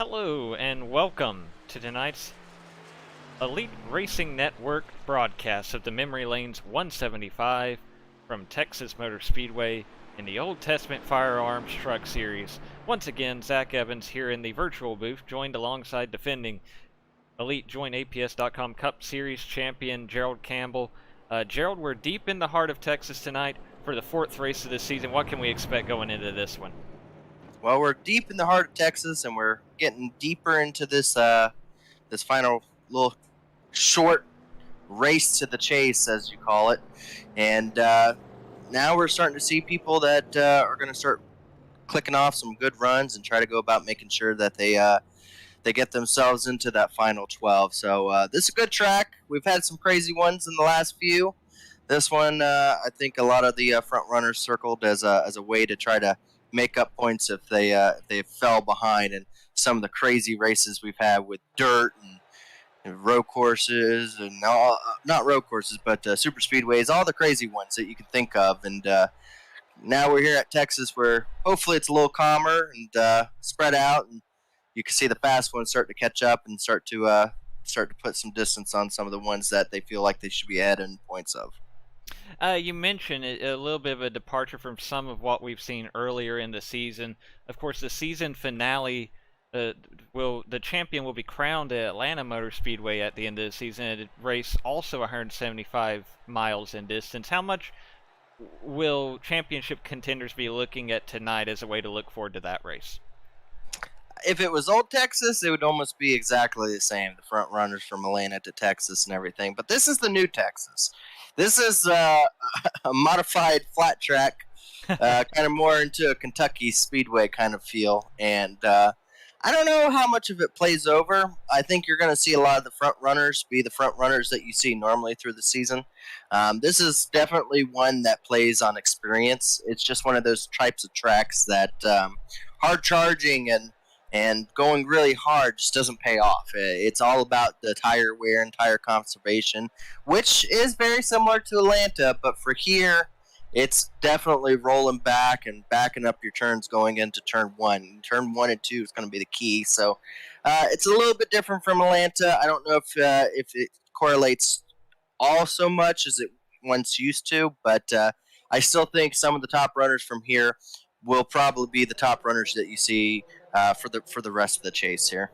Hello and welcome to tonight's Elite Racing Network broadcast of the Memory Lanes 175 from Texas Motor Speedway in the Old Testament Firearms Truck Series. Once again, Zach Evans here in the virtual booth, joined alongside defending Elite Joint APS.com Cup Series champion Gerald Campbell. Gerald, we're deep in the heart of Texas tonight for the fourth race of the season. What can we expect going into this one? Well, we're deep in the heart of Texas, and we're getting deeper into this this final little short race to the chase, as you call it. And now we're starting to see people that are going to start clicking off some good runs and try to go about making sure that they get themselves into that final 12. So this is a good track. We've had some crazy ones in the last few. This one, I think a lot of the front runners circled as a way to try to make up points if they fell behind in some of the crazy races we've had with dirt and road courses and all, not road courses, but super speedways, all the crazy ones that you can think of. And now we're here at Texas where hopefully it's a little calmer and spread out, and you can see the fast ones start to catch up and start to put some distance on some of the ones that they feel like they should be ahead in points of. You mentioned a little bit of a departure from some of what we've seen earlier in the season. Of course, the season finale, the champion will be crowned at Atlanta Motor Speedway at the end of the season. It race also 175 miles in distance. How much will championship contenders be looking at tonight as a way to look forward to that race? If it was old Texas, it would almost be exactly the same. The front runners from Atlanta to Texas and everything. But this is the new Texas. This is a modified flat track, kind of more into a Kentucky Speedway kind of feel. And I don't know how much of it plays over. I think you're going to see a lot of the front runners be the front runners that you see normally through the season. This is definitely one that plays on experience. It's just one of those types of tracks that hard charging and going really hard just doesn't pay off. It's all about the tire wear and tire conservation, which is very similar to Atlanta, but for here, it's definitely rolling back and backing up your turns going into turn one. Turn 1 and 2 is going to be the key. So it's a little bit different from Atlanta. I don't know if it correlates all so much as it once used to, but I still think some of the top runners from here will probably be the top runners that you see for the rest of the chase here.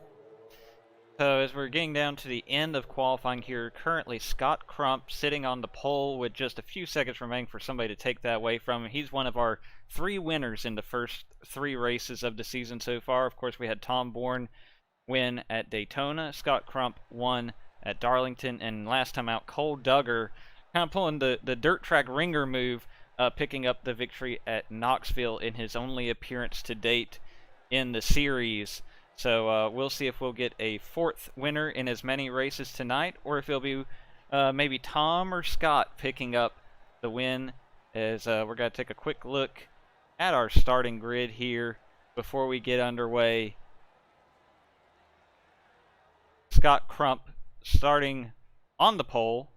So as we're getting down to the end of qualifying here, currently Scott Crump sitting on the pole with just a few seconds remaining for somebody to take that away from him. He's one of our 3 winners in the first 3 races of the season so far. Of course, we had Tom Bourne win at Daytona. Scott Crump won at Darlington. And last time out, Cole Duggar kind of pulling the dirt track ringer move, picking up the victory at Knoxville in his only appearance to date in the series. So we'll see if we'll get a 4th winner in as many races tonight, or if it'll be maybe Tom or Scott picking up the win, as we're going to take a quick look at our starting grid here before we get underway. Scott Crump starting on the pole,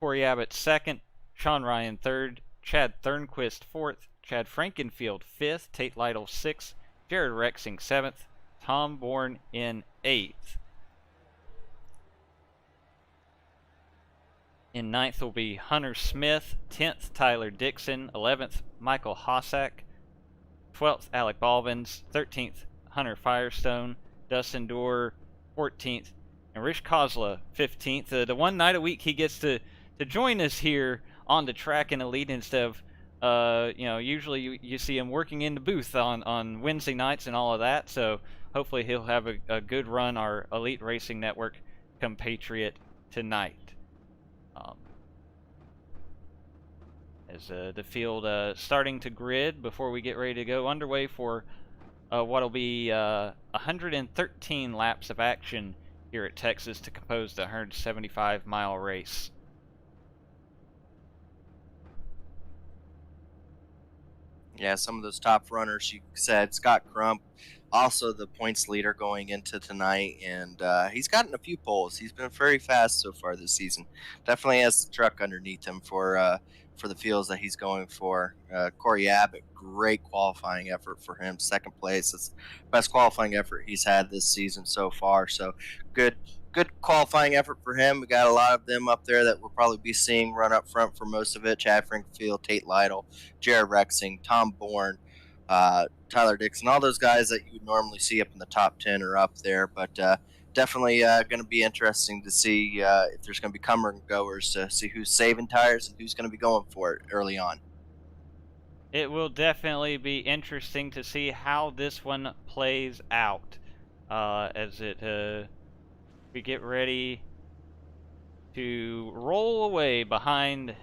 Corey Abbott 2nd, Sean Ryan 3rd, Chad Thornquist 4th, Chad Frankenfield 5th, Tate Lytle 6th, Jared Rexing 7th, Tom Bourne in 8th. In 9th will be Hunter Smith, 10th Tyler Dixon, 11th Michael Hossack, 12th Alec Balvins, 13th Hunter Firestone, Dustin Dorr 14th, and Rich Kozla 15th. The one night a week he gets to join us here on the track in Elite instead of usually you see him working in the booth on Wednesday nights and all of that. So hopefully he'll have a good run, our Elite Racing Network compatriot, tonight. As the field starting to grid before we get ready to go underway for what'll be 113 laps of action here at Texas to compose the 175-mile race. Yeah, some of those top runners, you said, Scott Crump, also the points leader going into tonight, and he's gotten a few poles. He's been very fast so far this season. Definitely has the truck underneath him for for the fields that he's going for. Corey Abbott, great qualifying effort for him. Second place. It's the best qualifying effort he's had this season so far. So good qualifying effort for him. We got a lot of them up there that we'll probably be seeing run up front for most of it. Chad Frankenfield, Tate Lytle, Jared Rexing, Tom Bourne, Tyler Dixon, all those guys that you would normally see up in the top 10 are up there. But definitely going to be interesting to see if there's going to be comer and goers to see who's saving tires and who's going to be going for it early on. It will definitely be interesting to see how this one plays out as we get ready to roll away behind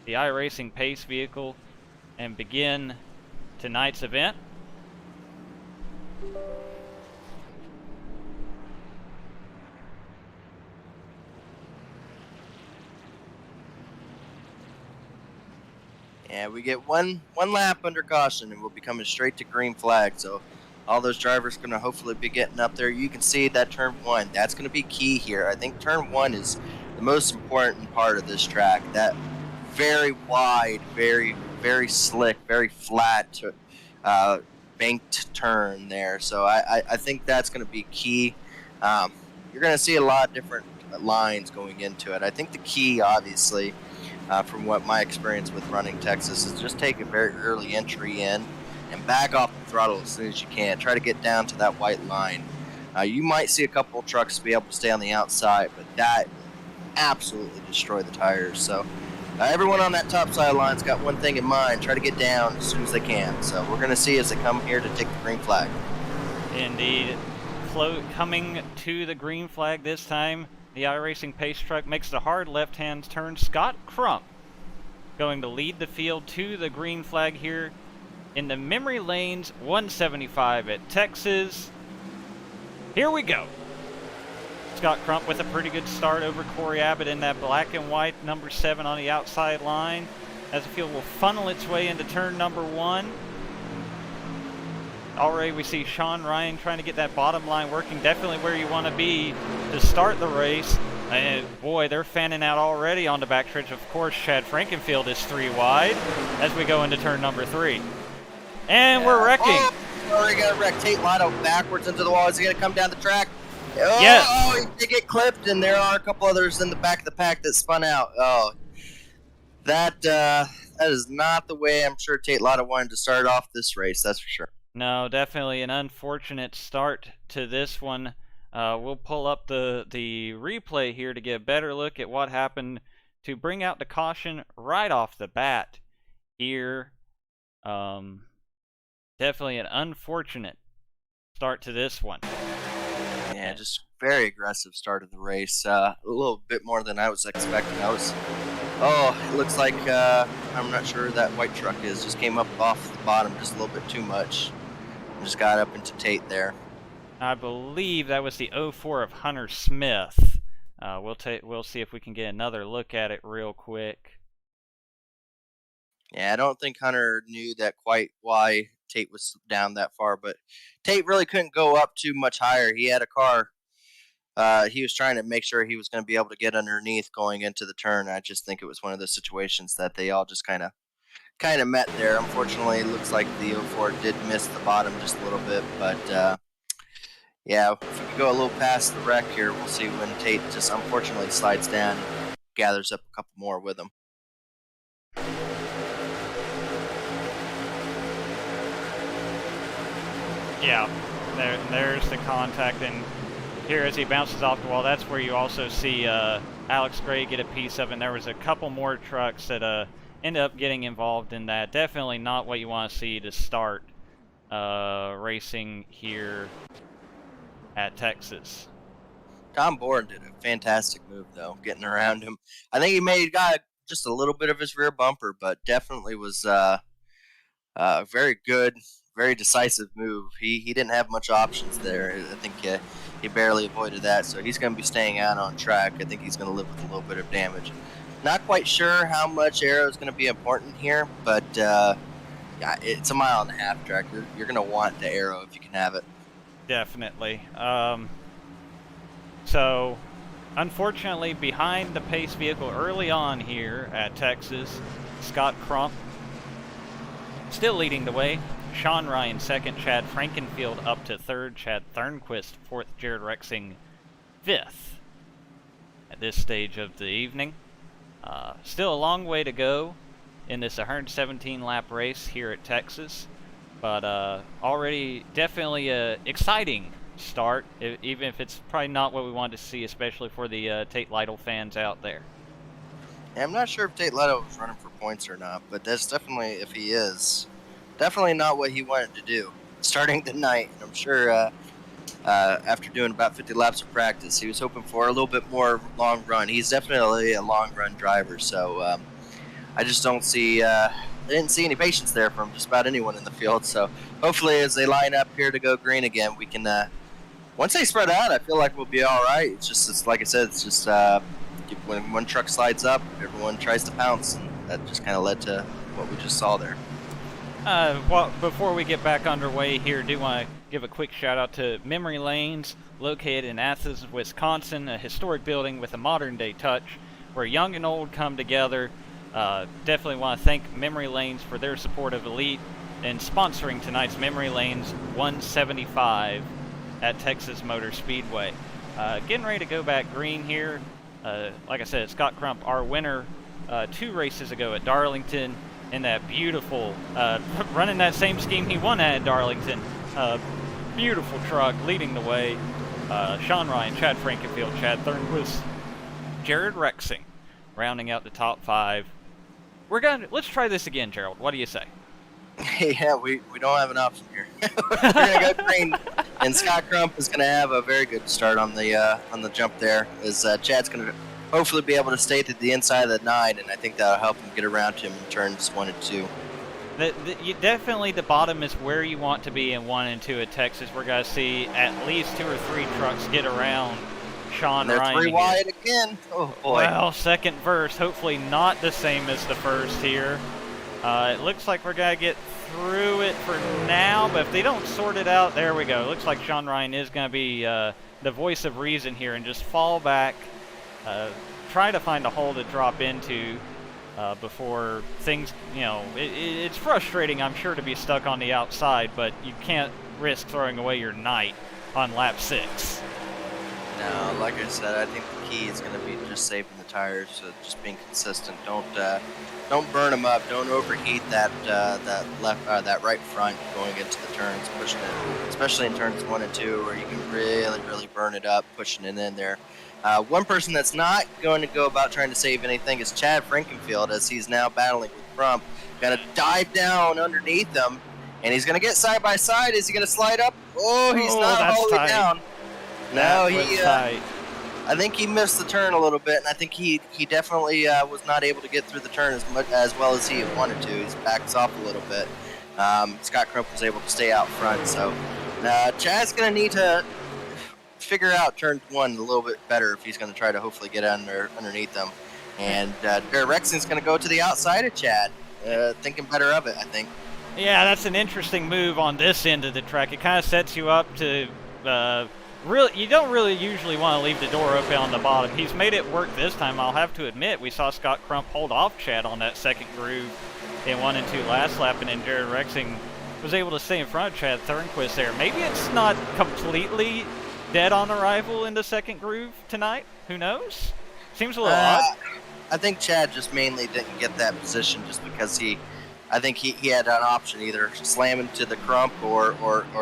the iRacing Pace vehicle and begin tonight's event. And we get one lap under caution, and we'll be coming straight to green flag. So all those drivers are going to hopefully be getting up there. You can see that turn 1. That's going to be key here. I think turn 1 is the most important part of this track. That very wide, very, very slick, very flat, banked turn there. So I think that's going to be key. You're going to see a lot of different lines going into it. I think the key, obviously, from what my experience with running Texas is just take a very early entry in and back off the throttle as soon as you can. Try to get down to that white line. You might see a couple of trucks be able to stay on the outside, but that absolutely destroy the tires. So everyone on that top side line's got one thing in mind: try to get down as soon as they can. So we're going to see as they come here to take the green flag. Indeed. Coming to the green flag this time, the iRacing Pace truck makes the hard left-hand turn. Scott Crump going to lead the field to the green flag here in the memory lanes 175 at Texas. Here we go. Scott Crump with a pretty good start over Corey Abbott in that black and white number 7 on the outside line, as the field will funnel its way into turn number 1. Already we see Sean Ryan trying to get that bottom line working, definitely where you want to be to start the race. And boy, they're fanning out already on the backstretch. Of course, Chad Frankenfield is 3 wide as we go into turn number 3. And we're wrecking. Oh, we're going to wreck Tate Lytle backwards into the wall. Is he going to come down the track? Oh, yes. He did get clipped, and there are a couple others in the back of the pack that spun out. Oh, that is not the way I'm sure Tate Lytle wanted to start off this race, that's for sure. No, definitely an unfortunate start to this one. We'll pull up the replay here to get a better look at what happened to bring out the caution right off the bat here. Definitely an unfortunate start to this one. Yeah, just very aggressive start of the race. A little bit more than I was expecting. It looks like I'm not sure who that white truck is. Just came up off the bottom just a little bit too much. Just got up into Tate there. I believe that was the 04 of Hunter Smith. We'll see if we can get another look at it real quick. Yeah, I don't think Hunter knew that quite why Tate was down that far, but Tate really couldn't go up too much higher. He had a car. He was trying to make sure he was going to be able to get underneath going into the turn. I just think it was one of those situations that they all just kind of met there. Unfortunately, it looks like the 04 did miss the bottom just a little bit, but yeah, if we could go a little past the wreck here, we'll see when Tate just unfortunately slides down and gathers up a couple more with him. Yeah, there's the contact, and here as he bounces off the wall, that's where you also see Alex Gray get a piece of it. And there was a couple more trucks that end up getting involved in that. Definitely not what you want to see to start racing here at Texas. Tom Bourne did a fantastic move, though, getting around him. I think he got just a little bit of his rear bumper, but definitely was very good, very decisive move. He didn't have much options there. I think he barely avoided that, so he's going to be staying out on track. I think he's going to live with a little bit of damage. Not quite sure how much aero is going to be important here, but yeah, it's a 1.5 mile track. You're going to want the aero if you can have it. Definitely. So Unfortunately, behind the pace vehicle early on here at Texas, Scott Crump still leading the way. Sean Ryan second, Chad Frankenfield up to third, Chad Thornquist fourth, Jared Rexing fifth at this stage of the evening. Still a long way to go in this 117 lap race here at Texas, but already definitely a exciting start, even if it's probably not what we wanted to see, especially for the Tate Lytle fans out there. Yeah, I'm not sure if Tate Lytle was running for points or not, but that's definitely, if he is, definitely not what he wanted to do starting the night. And I'm sure after doing about 50 laps of practice, he was hoping for a little bit more long run. He's definitely a long run driver, so I just don't see, I didn't see any patience there from just about anyone in the field. So hopefully as they line up here to go green again, we can, once they spread out, I feel like we'll be all right. It's like I said, it's just when one truck slides up, everyone tries to pounce, and that just kind of led to what we just saw there. Well, before we get back underway here, do want to give a quick shout out to Memory Lanes, located in Athens, Wisconsin, a historic building with a modern day touch where young and old come together. Definitely want to thank Memory Lanes for their support of Elite and sponsoring tonight's Memory Lanes 175 at Texas Motor Speedway. Getting ready to go back green here. Like I said, Scott Crump, our winner 2 races ago at Darlington, in that beautiful, running that same scheme he won at Darlington. Beautiful truck leading the way. Sean Ryan, Chad Frankenfield, Chad Thornquist, Jared Rexing rounding out the top 5. Let's try this again, Gerald. What do you say? Yeah, we don't have an option here. We're gonna go green, and Scott Crump is gonna have a very good start on the jump there. As Chad's gonna hopefully be able to stay to the inside of the 9, and I think that'll help him get around to him in turns 1 and 2. Definitely the bottom is where you want to be in 1 and 2 at Texas. We're gonna see at least 2 or 3 trucks get around Sean They're Ryan. 3 wide again. Oh boy. Well, second verse, hopefully not the same as the first here. It looks like we're going to get through it for now, but if they don't sort it out, there we go. It looks like Sean Ryan is going to be the voice of reason here and just fall back, try to find a hole to drop into before things, it's frustrating, I'm sure, to be stuck on the outside, but you can't risk throwing away your night on lap 6. No, like I said, I think the key is going to be just saving the tires, so just being consistent. Don't burn them up. Don't overheat that right front going into the turns, pushing it, especially in turns 1 and 2, where you can really burn it up, pushing it in there. One person that's not going to go about trying to save anything is Chad Frankenfield, as he's now battling with Crump. Going to dive down underneath him, and he's going to get side by side. Is he going to slide up? Oh, he's not holding down. No, I think he missed the turn a little bit, and I think he definitely was not able to get through the turn as well as he wanted to. He's backs off a little bit. Scott Crump was able to stay out front, so Chad's going to need to figure out turn 1 a little bit better if he's going to try to hopefully get underneath them. And Jared Rexing's going to go to the outside of Chad, thinking better of it, I think. Yeah, that's an interesting move on this end of the track. It kind of sets you up to you don't really usually want to leave the door open on the bottom. He's made it work this time, I'll have to admit. We saw Scott Crump hold off Chad on that second groove in 1 and 2 last lap, and then Jared Rexing was able to stay in front of Chad Thornquist there. Maybe it's not completely dead on arrival in the second groove tonight. Who knows? Seems a little odd. I think Chad just mainly didn't get that position just because I think he had an option, either slam into the Crump or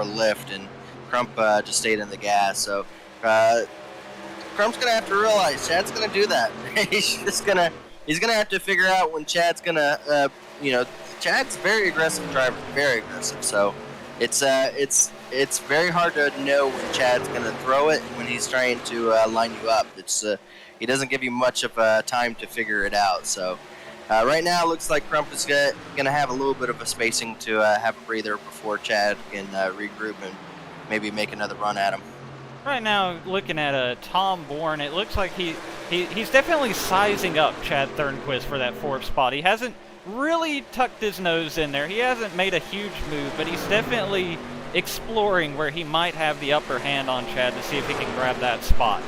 lift, and Crump just stayed in the gas. So Crump's gonna have to realize Chad's gonna do that. he's gonna have to figure out when Chad's gonna Chad's very aggressive driver, very aggressive. So it's very hard to know when Chad's gonna throw it when he's trying to line you up. He doesn't give you much of time to figure it out. So right now it looks like Crump is gonna have a little bit of a spacing to have a breather before Chad can regroup and maybe make another run at him. Right now, looking at Tom Bourne, it looks like he's definitely sizing up Chad Thornquist for that 4th spot. He hasn't really tucked his nose in there. He hasn't made a huge move, but he's definitely exploring where he might have the upper hand on Chad to see if he can grab that spot.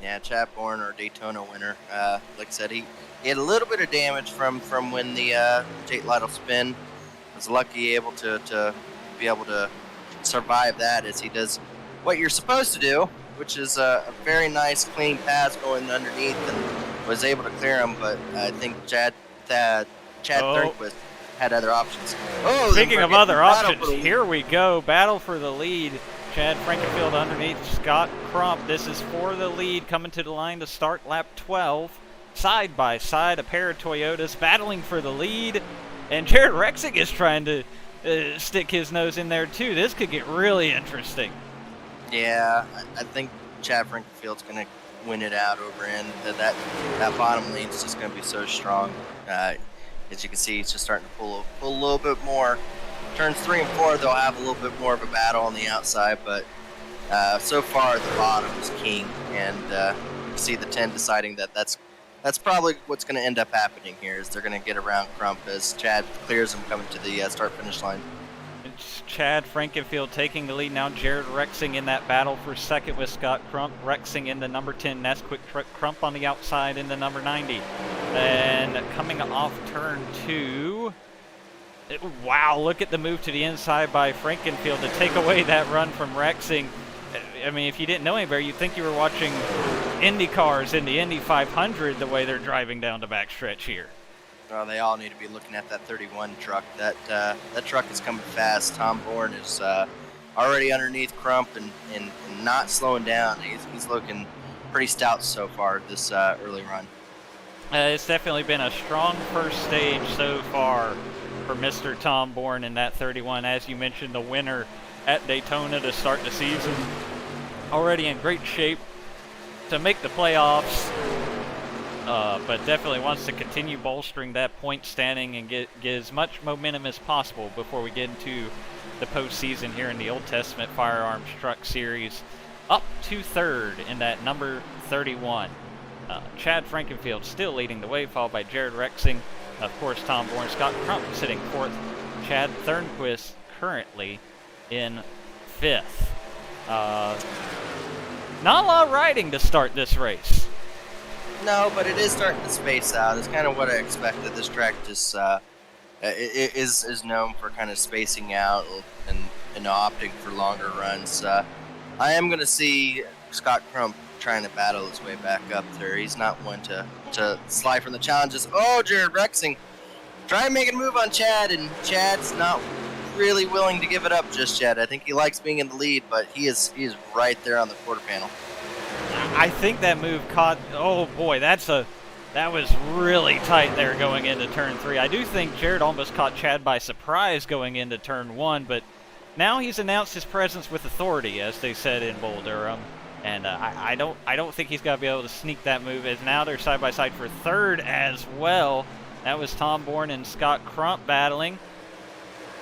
Yeah, Chad Bourne, our Daytona winner. Like I said, he had a little bit of damage from when the Tate Lytle spin. Was lucky able to be able to survive that as he does what you're supposed to do, which is a very nice clean pass going underneath, and was able to clear him. But I think Chad Thornquist had other options. Oh, speaking of other options, here we go. Battle for the lead. Chad Frankenfield underneath Scott Crump. This is for the lead, coming to the line to start lap 12. Side by side, a pair of Toyotas battling for the lead. And Jared Rexing is trying to stick his nose in there too. This could get really interesting. Yeah, I think Chad Frankenfield's going to win it out over in. That bottom lane's just going to be so strong. As you can see, he's just starting to pull a little bit more. Turns 3 and 4, they'll have a little bit more of a battle on the outside, but so far the bottom is king, and you can see the 10 deciding that's probably what's going to end up happening here. Is they're going to get around Crump as Chad clears him coming to the start-finish line. It's Chad Frankenfield taking the lead now. Jared Rexing in that battle for second with Scott Crump. Rexing in the number 10 Nesquik, Crump on the outside in the number 90. And coming off turn 2. Wow, look at the move to the inside by Frankenfield to take away that run from Rexing. I mean, if you didn't know any better, you'd think you were watching Indy cars in the Indy 500 the way they're driving down the backstretch here. Well, they all need to be looking at that 31 truck. That truck is coming fast. Tom Bourne is already underneath Crump and not slowing down. He's looking pretty stout so far this early run. It's definitely been a strong first stage so far for Mr. Tom Bourne in that 31. As you mentioned, the winner at Daytona to start the season. Already in great shape to make the playoffs, but definitely wants to continue bolstering that point standing and get as much momentum as possible before we get into the postseason here in the Old Testament Firearms Truck Series. Up to third in that number 31. Chad Frankenfield still leading the way, followed by Jared Rexing. Of course, Tom Bourne, Scott Crump sitting fourth. Chad Thornquist currently in fifth. Not a lot of riding to start this race. No, but it is starting to space out. It's kind of what I expected. This track just is known for kind of spacing out and opting for longer runs. I am going to see Scott Crump trying to battle his way back up there. He's not one to slide from the challenges. Oh, Jared Rexing trying making a move on Chad, and Chad's not really willing to give it up just yet. I think he likes being in the lead, but he is right there on the quarter panel. I think that move caught. Oh boy, that was really tight there going into turn 3. I do think Jared almost caught Chad by surprise going into turn 1, but now he's announced his presence with authority, as they said in Bull Durham. And I don't think he's going to be able to sneak that move, as now they're side by side for third as well. That was Tom Bourne and Scott Crump battling.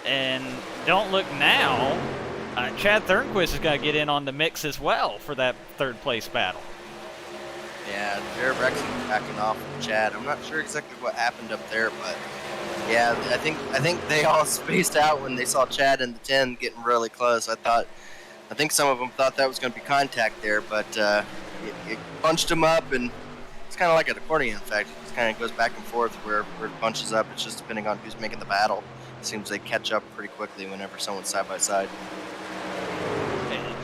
And don't look now, Chad Thornquist is going to get in on the mix as well for that third place battle. Yeah, Jared Rexing backing off with Chad. I'm not sure exactly what happened up there, but yeah, I think they all spaced out when they saw Chad in the 10 getting really close. I think some of them thought that was going to be contact there, but it bunched him up, and it's kind of like an accordion effect. It just kind of goes back and forth where it bunches up. It's just depending on who's making the battle. It seems they catch up pretty quickly whenever someone's side by side.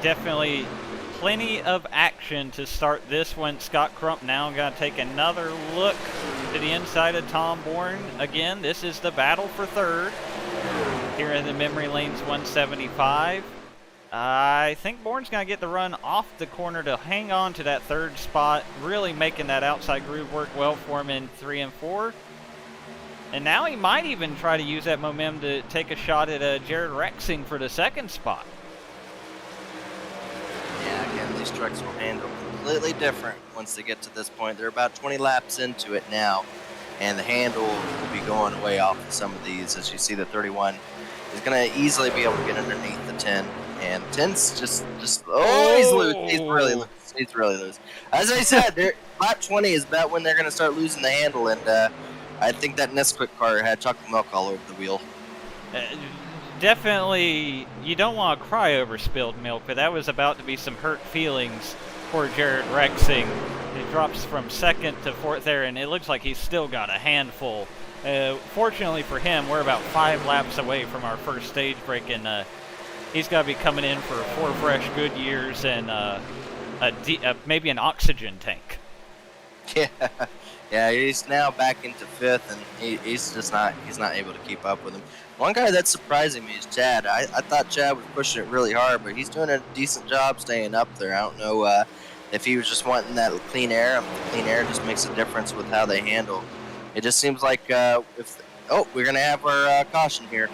Definitely plenty of action to start this one. Scott Crump now going to take another look to the inside of Tom Bourne. Again, this is the battle for third here in the memory lanes 175. I think Bourne's going to get the run off the corner to hang on to that third spot, really making that outside groove work well for him in 3 and 4. And now he might even try to use that momentum to take a shot at Jared Rexing for the second spot. Yeah, again, these trucks will handle completely different once they get to this point. They're about 20 laps into it now, and the handle will be going way off of some of these. As you see, the 31 is going to easily be able to get underneath the 10. And 10's just he's loose. He's really loose. He's really loose. As I said, lap 20 is about when they're going to start losing the handle, and I think that Nesquik car had chocolate milk all over the wheel. Definitely, you don't want to cry over spilled milk, but that was about to be some hurt feelings Poor Jared Rexing. He drops from second to fourth there, and it looks like he's still got a handful. Fortunately for him, we're about 5 laps away from our first stage break, and he's got to be coming in for 4 fresh good years and maybe an oxygen tank. Yeah, he's now back into 5th, and he's not able to keep up with him. One guy that's surprising me is Chad. I thought Chad was pushing it really hard, but he's doing a decent job staying up there. I don't know if he was just wanting that clean air. The clean air just makes a difference with how they handle. It just seems like we're gonna have our caution here.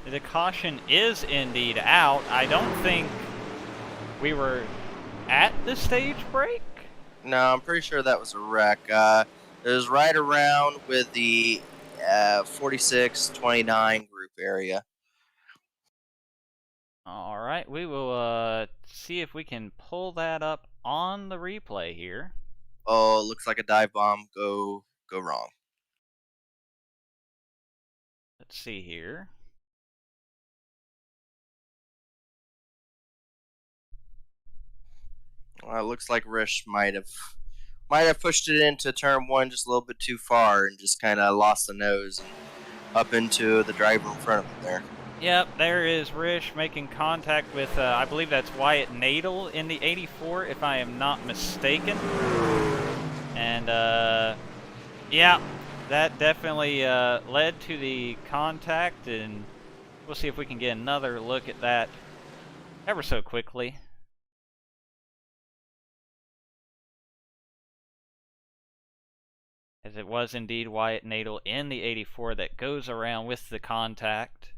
The caution is indeed out. I don't think we were at the stage break. No, I'm pretty sure that was a wreck. It was right around with the 46-29 group area. All right, we will see if we can pull that up on the replay here. Oh, looks like a dive bomb go wrong. Let's see here. Well, it looks like Rish might have pushed it into turn 1 just a little bit too far and just kind of lost the nose and up into the driver in front of him there. Yep, there is Rish making contact with, I believe that's Wyatt Nadel in the 84, if I am not mistaken. And, yeah, that definitely led to the contact, and we'll see if we can get another look at that ever so quickly. As it was indeed Wyatt Nadel in the 84 that goes around with the contact.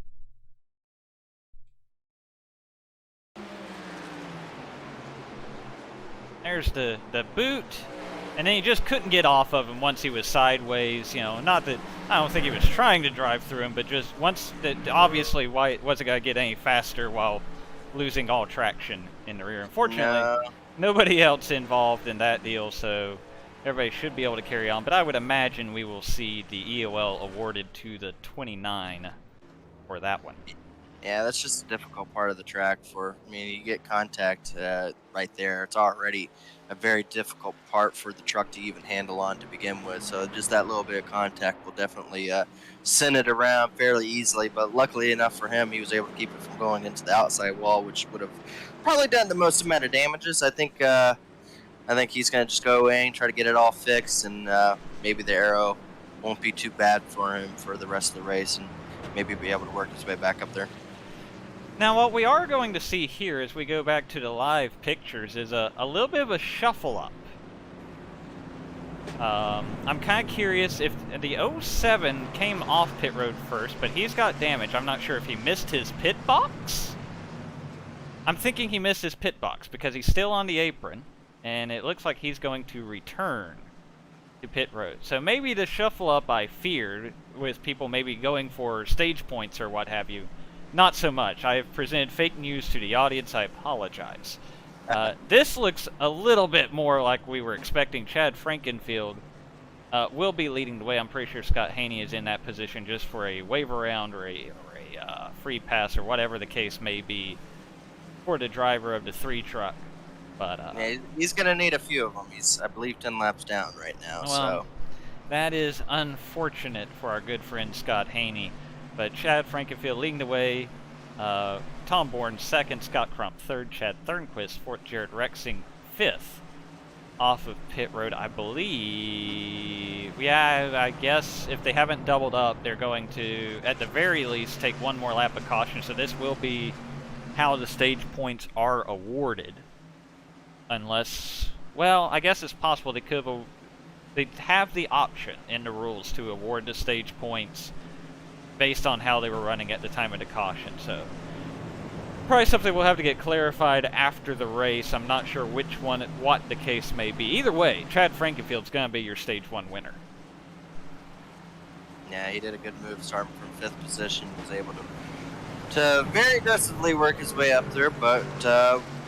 There's the boot, and then he just couldn't get off of him once he was sideways. You know, not that I don't think he was trying to drive through him, but just once that obviously Wyatt wasn't going to get any faster while losing all traction in the rear. Unfortunately, nobody else involved in that deal, so everybody should be able to carry on. But I would imagine we will see the EOL awarded to the 29 for that one. Yeah, that's just a difficult part of the track. You get contact right there. It's already a very difficult part for the truck to even handle on to begin with. So just that little bit of contact will definitely send it around fairly easily. But luckily enough for him, he was able to keep it from going into the outside wall, which would have probably done the most amount of damages. I think he's going to just go away and try to get it all fixed, and maybe the aero won't be too bad for him for the rest of the race, and maybe be able to work his way back up there. Now, what we are going to see here as we go back to the live pictures is a little bit of a shuffle up. I'm kind of curious if the 07 came off pit road first, but he's got damage. I'm not sure if he missed his pit box. I'm thinking he missed his pit box because he's still on the apron, and it looks like he's going to return to pit road. So maybe the shuffle up I feared, with people maybe going for stage points or what have you, not so much. I have presented fake news to the audience. I apologize. This looks a little bit more like we were expecting. Chad Frankenfield will be leading the way. I'm pretty sure Scott Haney is in that position just for a wave around or a free pass or whatever the case may be for the driver of the 3 truck. But yeah, he's going to need a few of them. He's, I believe, 10 laps down right now. Well, so that is unfortunate for our good friend Scott Haney. But Chad Frankenfield leading the way, Tom Bourne 2nd, Scott Crump 3rd, Chad Thornquist 4th, Jared Rexing 5th off of pit road, I believe. Yeah, I guess if they haven't doubled up, they're going to, at the very least, take one more lap of caution. So this will be how the stage points are awarded. Unless, well, I guess it's possible they have the option in the rules to award the stage points based on how they were running at the time of the caution. So probably something we'll have to get clarified after the race. I'm not sure which one, what the case may be. Either way, Chad Frankenfield's going to be your stage 1 winner. Yeah, he did a good move starting from 5th position. He was able to very aggressively work his way up there, but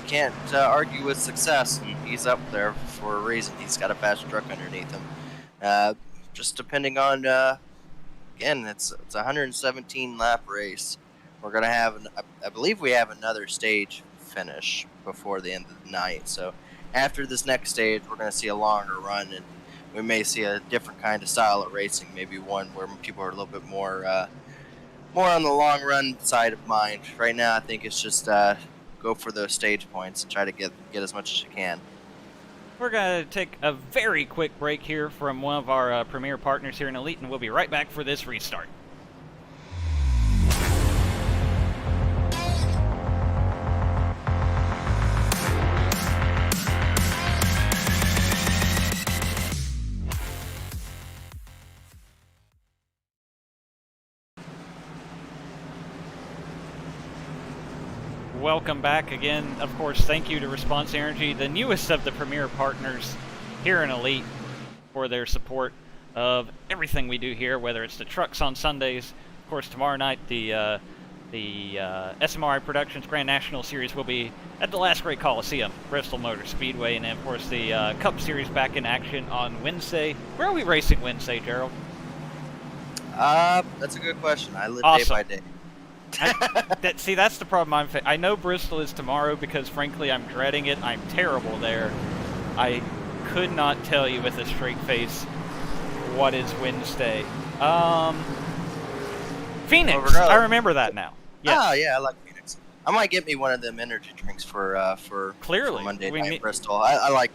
can't argue with success, and he's up there for a reason. He's got a fast truck underneath him. Just depending on, again, it's a 117 lap race. We're gonna have, I believe we have another stage finish before the end of the night. So after this next stage, we're going to see a longer run, and we may see a different kind of style of racing, maybe one where people are a little bit more on the long run side of mind. Right now, I think it's just go for those stage points and try to get as much as you can. We're going to take a very quick break here from one of our premier partners here in Elite, and we'll be right back for this restart. Welcome back again. Of course, thank you to Response Energy, the newest of the premier partners here in Elite, for their support of everything we do here, whether it's the trucks on Sundays. Of course, tomorrow night the SMRI Productions Grand National Series will be at the Last Great Coliseum, Bristol Motor Speedway, and then of course the Cup Series back in action on Wednesday. Where are we racing Wednesday, Gerald? That's a good question. I live Awesome. day by day. See, that's the problem. I know Bristol is tomorrow because, frankly, I'm dreading it. I'm terrible there. I could not tell you with a straight face what is Wednesday. Phoenix. I remember that now. Yes. Oh yeah, I like Phoenix. I might get me one of them energy drinks for Clearly. for Monday night Bristol. I like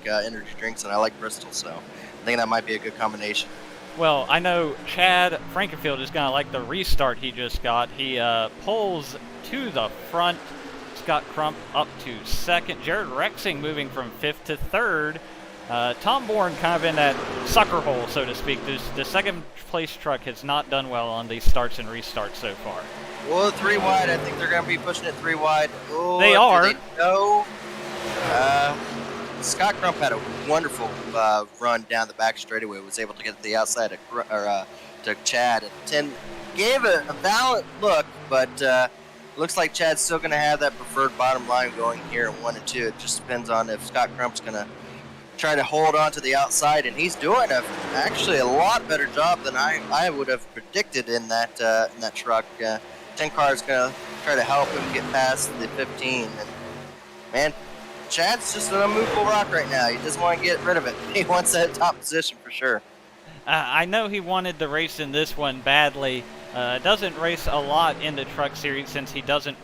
energy drinks, and I like Bristol, so I think that might be a good combination. Well, I know Chad Frankenfield is going to like the restart he just got. He pulls to the front. Scott Crump up to second. Jared Rexing moving from fifth to third. Tom Bourne kind of in that sucker hole, so to speak. The second place truck has not done well on these starts and restarts so far. Well, 3 wide. I think they're going to be pushing it 3 wide. Oh, they are. No. Scott Crump had a wonderful run down the back straightaway. Was able to get to the outside to Chad. And 10 gave a valiant look, but looks like Chad's still going to have that preferred bottom line going here in 1 and 2. It just depends on if Scott Crump's going to try to hold on to the outside, and he's doing actually a lot better job than I would have predicted in that truck. 10 car is going to try to help him get past the 15, and man, Chad's just an unmovable rock right now. He doesn't want to get rid of it. He wants that top position for sure. I know he wanted to race in this one badly. Doesn't race a lot in the truck series since he doesn't,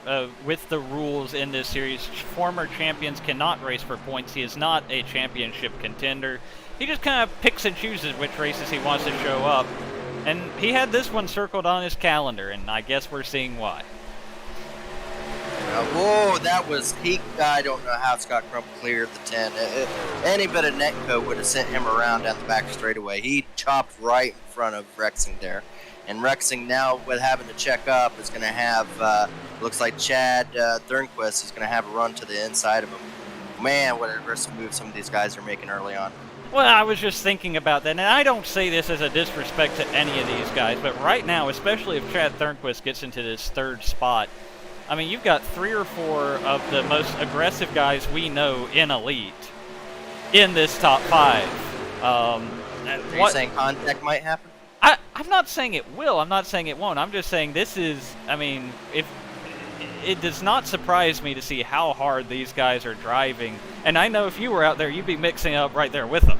with the rules in this series, former champions cannot race for points. He is not a championship contender. He just kind of picks and chooses which races he wants to show up. And he had this one circled on his calendar, and I guess we're seeing why. Whoa, that was peak. I don't know how Scott Crump cleared the 10. Any bit of netco would have sent him around down the back straightaway. He chopped right in front of Rexing there. And Rexing now, with having to check up, is going to have, looks like Chad Thornquist is going to have a run to the inside of him. Man, what aggressive move some of these guys are making early on. Well, I was just thinking about that, and I don't say this as a disrespect to any of these guys, but right now, especially if Chad Thornquist gets into this third spot, I mean, you've got 3 or 4 of the most aggressive guys we know in Elite in this top 5. Are you saying contact might happen? I'm not saying it will. I'm not saying it won't. I'm just saying this is, I mean, if it does not surprise me to see how hard these guys are driving. And I know if you were out there, you'd be mixing up right there with them.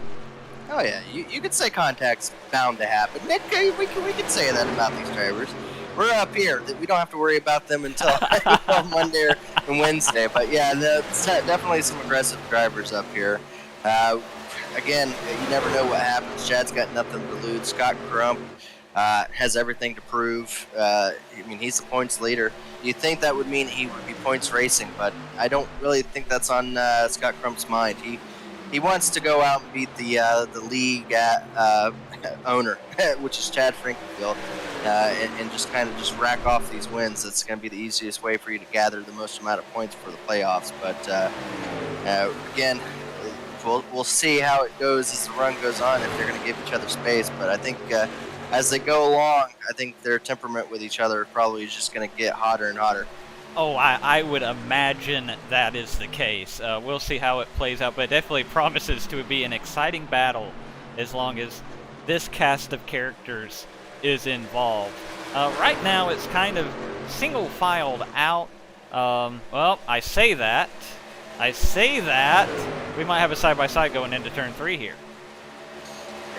Oh, yeah. You could say contact's bound to happen. Nick, we could say that about these drivers. We're up here. We don't have to worry about them until Monday and Wednesday. But, yeah, definitely some aggressive drivers up here. Again, you never know what happens. Chad's got nothing to lose. Scott Crump has everything to prove. I mean, he's the points leader. You'd think that would mean he would be points racing, but I don't really think that's on Scott Crump's mind. He wants to go out and beat the league owner, which is Chad Frankenfield, and just kind of just rack off these wins. That's going to be the easiest way for you to gather the most amount of points for the playoffs. But again, we'll see how it goes as the run goes on, if they're going to give each other space. But I think as they go along, I think their temperament with each other probably is just going to get hotter and hotter. Oh, I would imagine that is the case. We'll see how it plays out, but it definitely promises to be an exciting battle as long as this cast of characters is involved. Right now, it's kind of single-filed out. Well, I say that. We might have a side-by-side going into turn 3 here.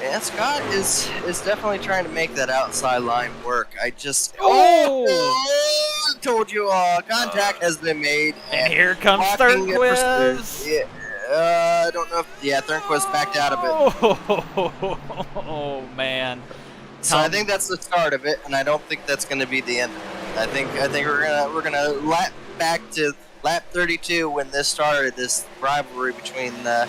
Yeah, Scott is definitely trying to make that outside line work. I just I told you contact has been made. And here comes Thurnquist. Yeah, I don't know if Thurnquist backed out of it. Oh man. So I think that's the start of it, and I don't think that's going to be the end of it. I think we're gonna lap back to lap 32 when this started, this rivalry between the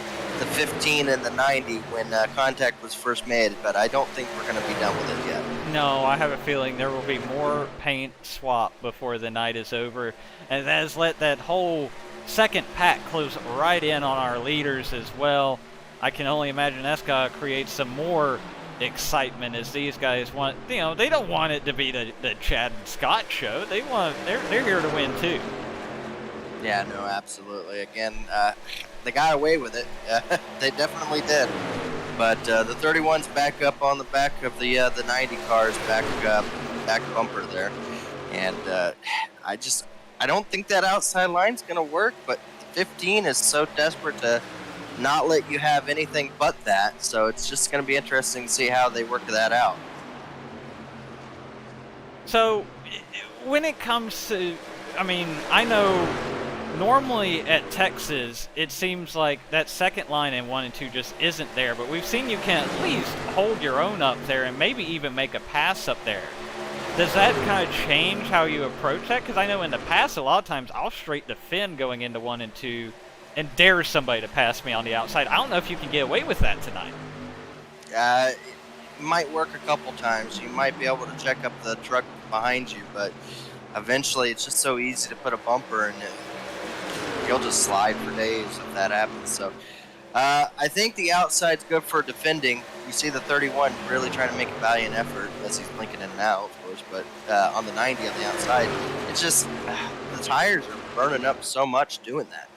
15 and the 90 when contact was first made, but I don't think we're going to be done with it yet. No, I have a feeling there will be more paint swap before the night is over, and that has let that whole second pack close right in on our leaders as well. I can only imagine that's going to create some more excitement as these guys want, they don't want it to be the Chad and Scott show. They're here to win too. Yeah, no, absolutely. Again, they got away with it. They definitely did. But the 31's back up on the back of the 90 cars, back bumper there. And I don't think that outside line's going to work, but the 15 is so desperate to not let you have anything but that. So it's just going to be interesting to see how they work that out. So when it comes to, I know normally at Texas, it seems like that second line in 1 and 2 just isn't there, but we've seen you can at least hold your own up there and maybe even make a pass up there. Does that kind of change how you approach that? Because I know in the past, a lot of times, I'll straight defend going into 1 and 2 and dare somebody to pass me on the outside. I don't know if you can get away with that tonight. It might work a couple times. You might be able to check up the truck behind you, but eventually it's just so easy to put a bumper in it. You'll just slide for days if that happens. So I think the outside's good for defending. You see the 31 really trying to make a valiant effort as he's blinking in and out, of course. But on the 90 on the outside, it's just the tires are burning up so much doing that.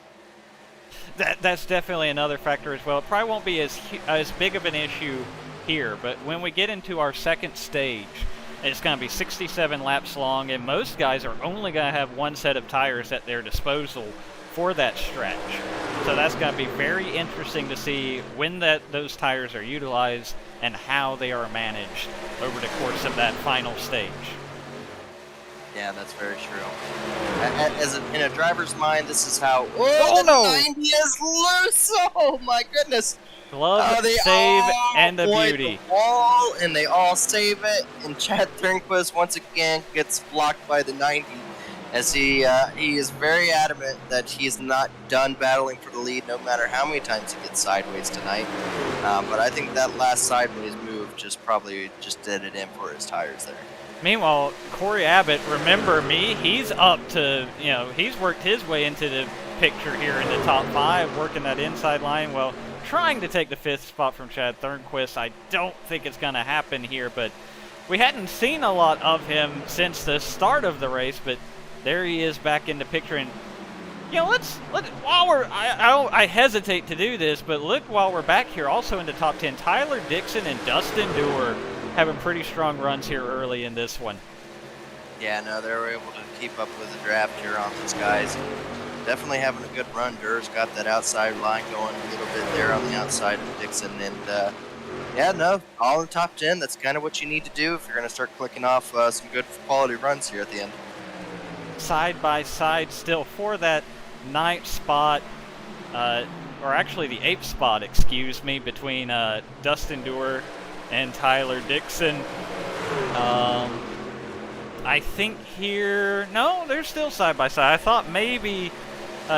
That's definitely another factor as well. It probably won't be as big of an issue here, but when we get into our second stage, it's going to be 67 laps long, and most guys are only going to have one set of tires at their disposal for that stretch. So that's going to be very interesting to see when those tires are utilized and how they are managed over the course of that final stage. Yeah, that's very true. In a driver's mind, this is how... Oh, no! 90 is loose! Oh, my goodness! Glove, save, and the beauty. The wall, and they all save it, and Chad Thurnquist once again gets blocked by the 90, as he is very adamant that he's not done battling for the lead no matter how many times he gets sideways tonight. But I think that last sideways move probably did it in for his tires there. Meanwhile, Corey Abbott, remember me, he's up to, he's worked his way into the picture here in the top 5, working that inside line. Well, trying to take the 5th spot from Chad Thurnquist. I don't think it's going to happen here, but we hadn't seen a lot of him since the start of the race, but there he is back in the picture. And I hesitate to do this, but look, while we're back here, also in the top 10, Tyler Dixon and Dustin Dewar having pretty strong runs here early in this one. Yeah, no, they were able to keep up with the draft here on those guys. Definitely having a good run. Durr's got that outside line going a little bit there on the outside of Dixon. And, all in the top 10. That's kind of what you need to do if you're going to start clicking off some good quality runs here at the end. Side by side still for that 9th spot, or actually the 8th spot, excuse me, between Dustin Dewar and Tyler Dixon. I think here, no, they're still side by side. I thought maybe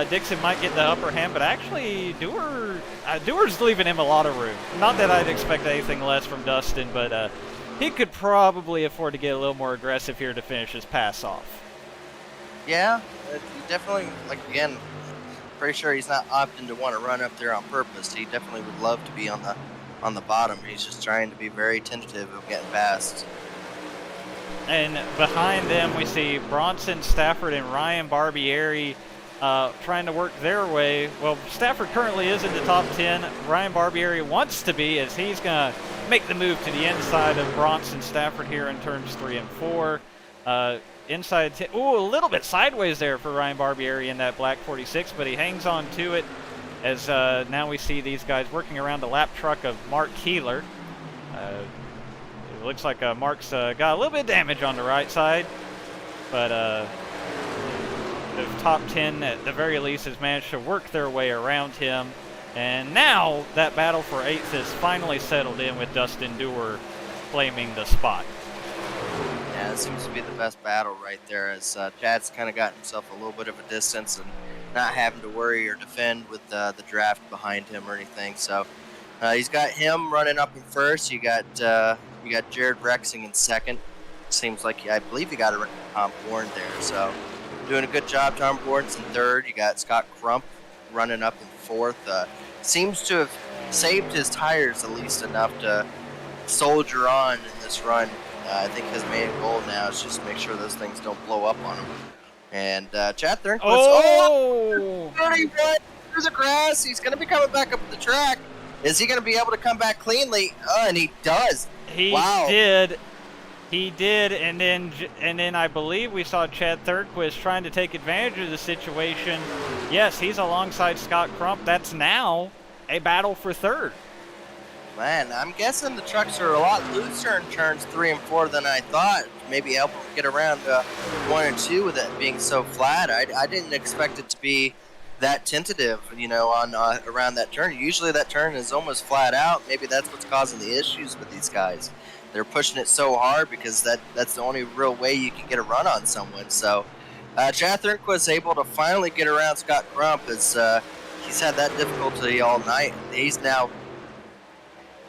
Dixon might get the upper hand, but actually Dewar's leaving him a lot of room. Not that I'd expect anything less from Dustin, but he could probably afford to get a little more aggressive here to finish his pass off. Yeah, he definitely, again, pretty sure he's not opting to want to run up there on purpose. He definitely would love to be on the bottom. He's just trying to be very tentative of getting past. And behind them, we see Bronson Stafford and Ryan Barbieri trying to work their way. Well, Stafford currently is in the top 10. Ryan Barbieri wants to be, as he's going to make the move to the inside of Bronson Stafford here in turns 3 and 4. inside. Ooh, a little bit sideways there for Ryan Barbieri in that black 46, but he hangs on to it as now we see these guys working around the lap truck of Mark Keeler. It looks like Mark's got a little bit of damage on the right side, but the top 10 at the very least has managed to work their way around him. And now that battle for 8th has finally settled in with Dustin Dewar claiming the spot. Yeah, it seems to be the best battle right there, as Chad's kind of got himself a little bit of a distance and not having to worry or defend with the draft behind him or anything. So he's got him running up in first. You got Jared Rexing in second. Seems like I believe you got a Tom Bourne there. So doing a good job. Tom Bourne's in third. You got Scott Crump running up in fourth. Seems to have saved his tires at least enough to soldier on in this run. I think his main goal now is just to make sure those things don't blow up on him. And Chad Thornquist, 31 through the grass. He's going to be coming back up the track. Is he going to be able to come back cleanly? And he does. He did. He did, and then I believe we saw Chad Thornquist trying to take advantage of the situation. Yes, he's alongside Scott Crump. That's now a battle for third. Man, I'm guessing the trucks are a lot looser in turns 3 and 4 than I thought. Maybe help them get around 1 and 2 with it being so flat. I didn't expect it to be that tentative, on around that turn. Usually that turn is almost flat out. Maybe that's what's causing the issues with these guys. They're pushing it so hard because that's the only real way you can get a run on someone. So Chad Thornquist was able to finally get around Scott Crump as he's had that difficulty all night. He's now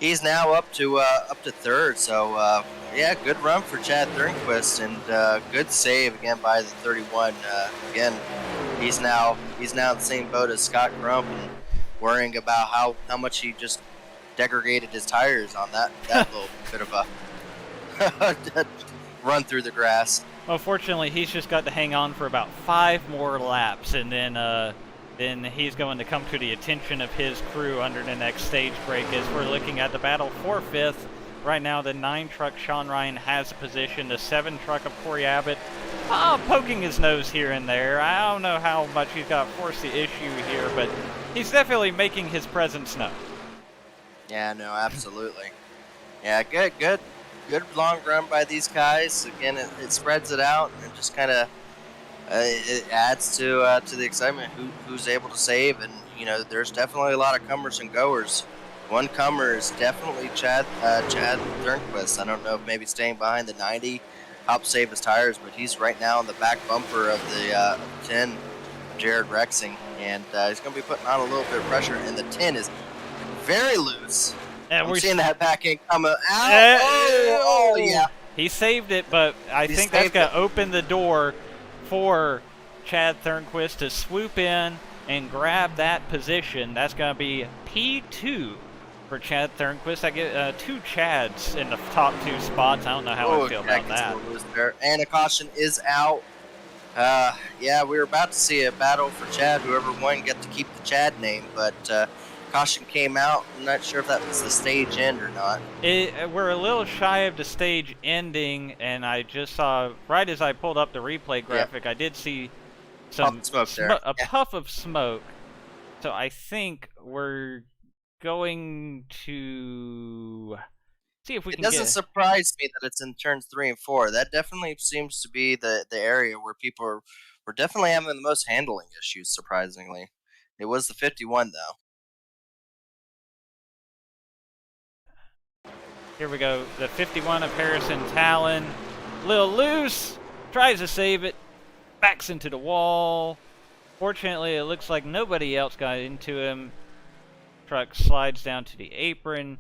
up to third. So yeah, good run for Chad Thornquist, and good save again by the 31. Again, he's now in the same boat as Scott Crump and worrying about how much he just degraded his tires on that little bit of a run through the grass. Well, fortunately, he's just got to hang on for about 5 more laps, and then he's going to come to the attention of his crew under the next stage break as we're looking at the battle for 5th. Right now, the 9 truck Sean Ryan has a position. The 7 truck of Corey Abbott poking his nose here and there. I don't know how much he's got forced the issue here, but he's definitely making his presence known. Yeah, no, absolutely. Yeah, good long run by these guys. Again, it spreads it out and just kind of it adds to the excitement. Who's able to save, and there's definitely a lot of comers and goers. One comer is definitely Chad Thornquist. I don't know if maybe staying behind the 90 helped save his tires, but he's right now in the back bumper of the 10, Jared Rexing, and he's going to be putting on a little bit of pressure. And the 10 is very loose. And we're seeing that back end come out. Oh, yeah. He saved it, but I think that's going to open the door for Chad Thornquist to swoop in and grab that position. That's going to be P2 for Chad Thornquist. I get 2 Chads in the top 2 spots. I don't know how I feel about that. And a caution is out. Yeah, we were about to see a battle for Chad. Whoever won get to keep the Chad name, but caution came out. I'm not sure if that was the stage end or not. We're a little shy of the stage ending, and I just saw, right as I pulled up the replay graphic, I did see some puff of smoke. So I think we're going to see if we can get... It doesn't surprise me that it's in turns 3 and 4. That definitely seems to be the area where people were definitely having the most handling issues, surprisingly. It was the 51, though. Here we go. The 51 of Harrison Talon. Little loose. Tries to save it. Backs into the wall. Fortunately, it looks like nobody else got into him. Truck slides down to the apron.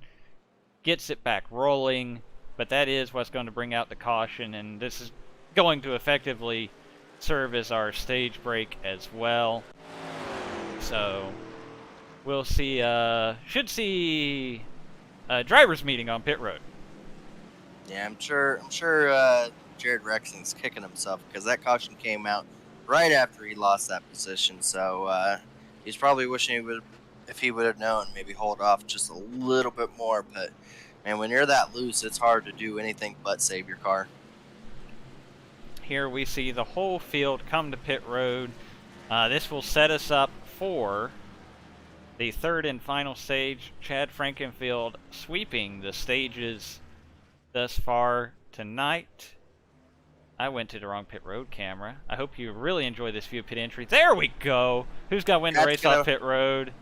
Gets it back rolling. But that is what's going to bring out the caution. And this is going to effectively serve as our stage break as well. So, we'll see. Should see... driver's meeting on pit road. Yeah, I'm sure Jared Rexing's kicking himself because that caution came out right after he lost that position. So he's probably wishing he would have known, maybe hold off just a little bit more. But man, when you're that loose, it's hard to do anything but save your car. here we see the whole field come to pit road. This will set us up for the third and final stage. Chad Frankenfield sweeping the stages thus far tonight. I went to the wrong pit road camera. I hope you really enjoy this view of pit entry. There we go! Who's got to win the race off pit road?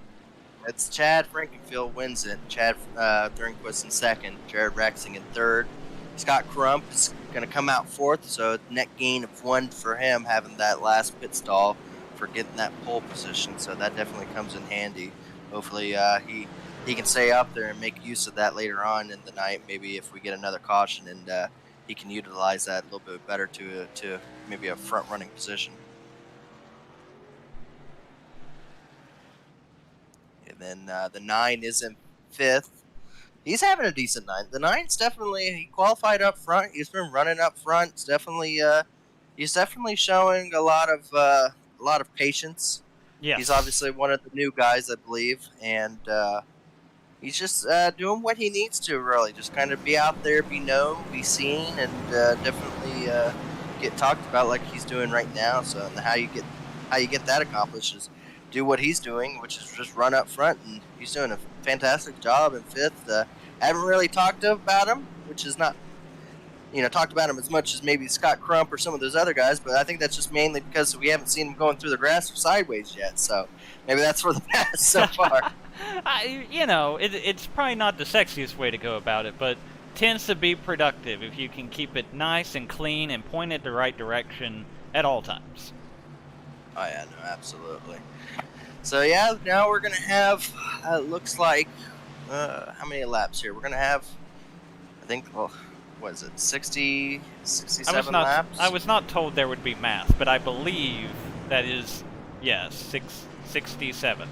It's Chad Frankenfield wins it. Chad Thornquist in second. Jared Rexing in third. Scott Crump is going to come out fourth, so net gain of 1 for him having that last pit stall for getting that pole position. So that definitely comes in handy. Hopefully he can stay up there and make use of that later on in the night. Maybe if we get another caution and he can utilize that a little bit better to maybe a front running position. And then the 9 is in 5th. He's having a decent 9. The 9's definitely, he qualified up front. He's been running up front. It's definitely he's definitely showing a lot of patience. Yes. He's obviously one of the new guys, I believe, and he's just doing what he needs to, really. Just kind of be out there, be known, be seen, and definitely get talked about like he's doing right now. So, and how you get that accomplished is do what he's doing, which is just run up front, and he's doing a fantastic job in 5th. Haven't really talked about him, which is not, talked about him as much as maybe Scott Crump or some of those other guys, but I think that's just mainly because we haven't seen him going through the grass or sideways yet. So maybe that's for the best so far. It's probably not the sexiest way to go about it, but tends to be productive if you can keep it nice and clean and pointed the right direction at all times. Oh yeah, no, absolutely. So yeah, now we're gonna have. It looks like how many laps here? We're gonna have. I think. Well, what is it? 67 laps. I was not told there would be math, but I believe that is, yes, 67.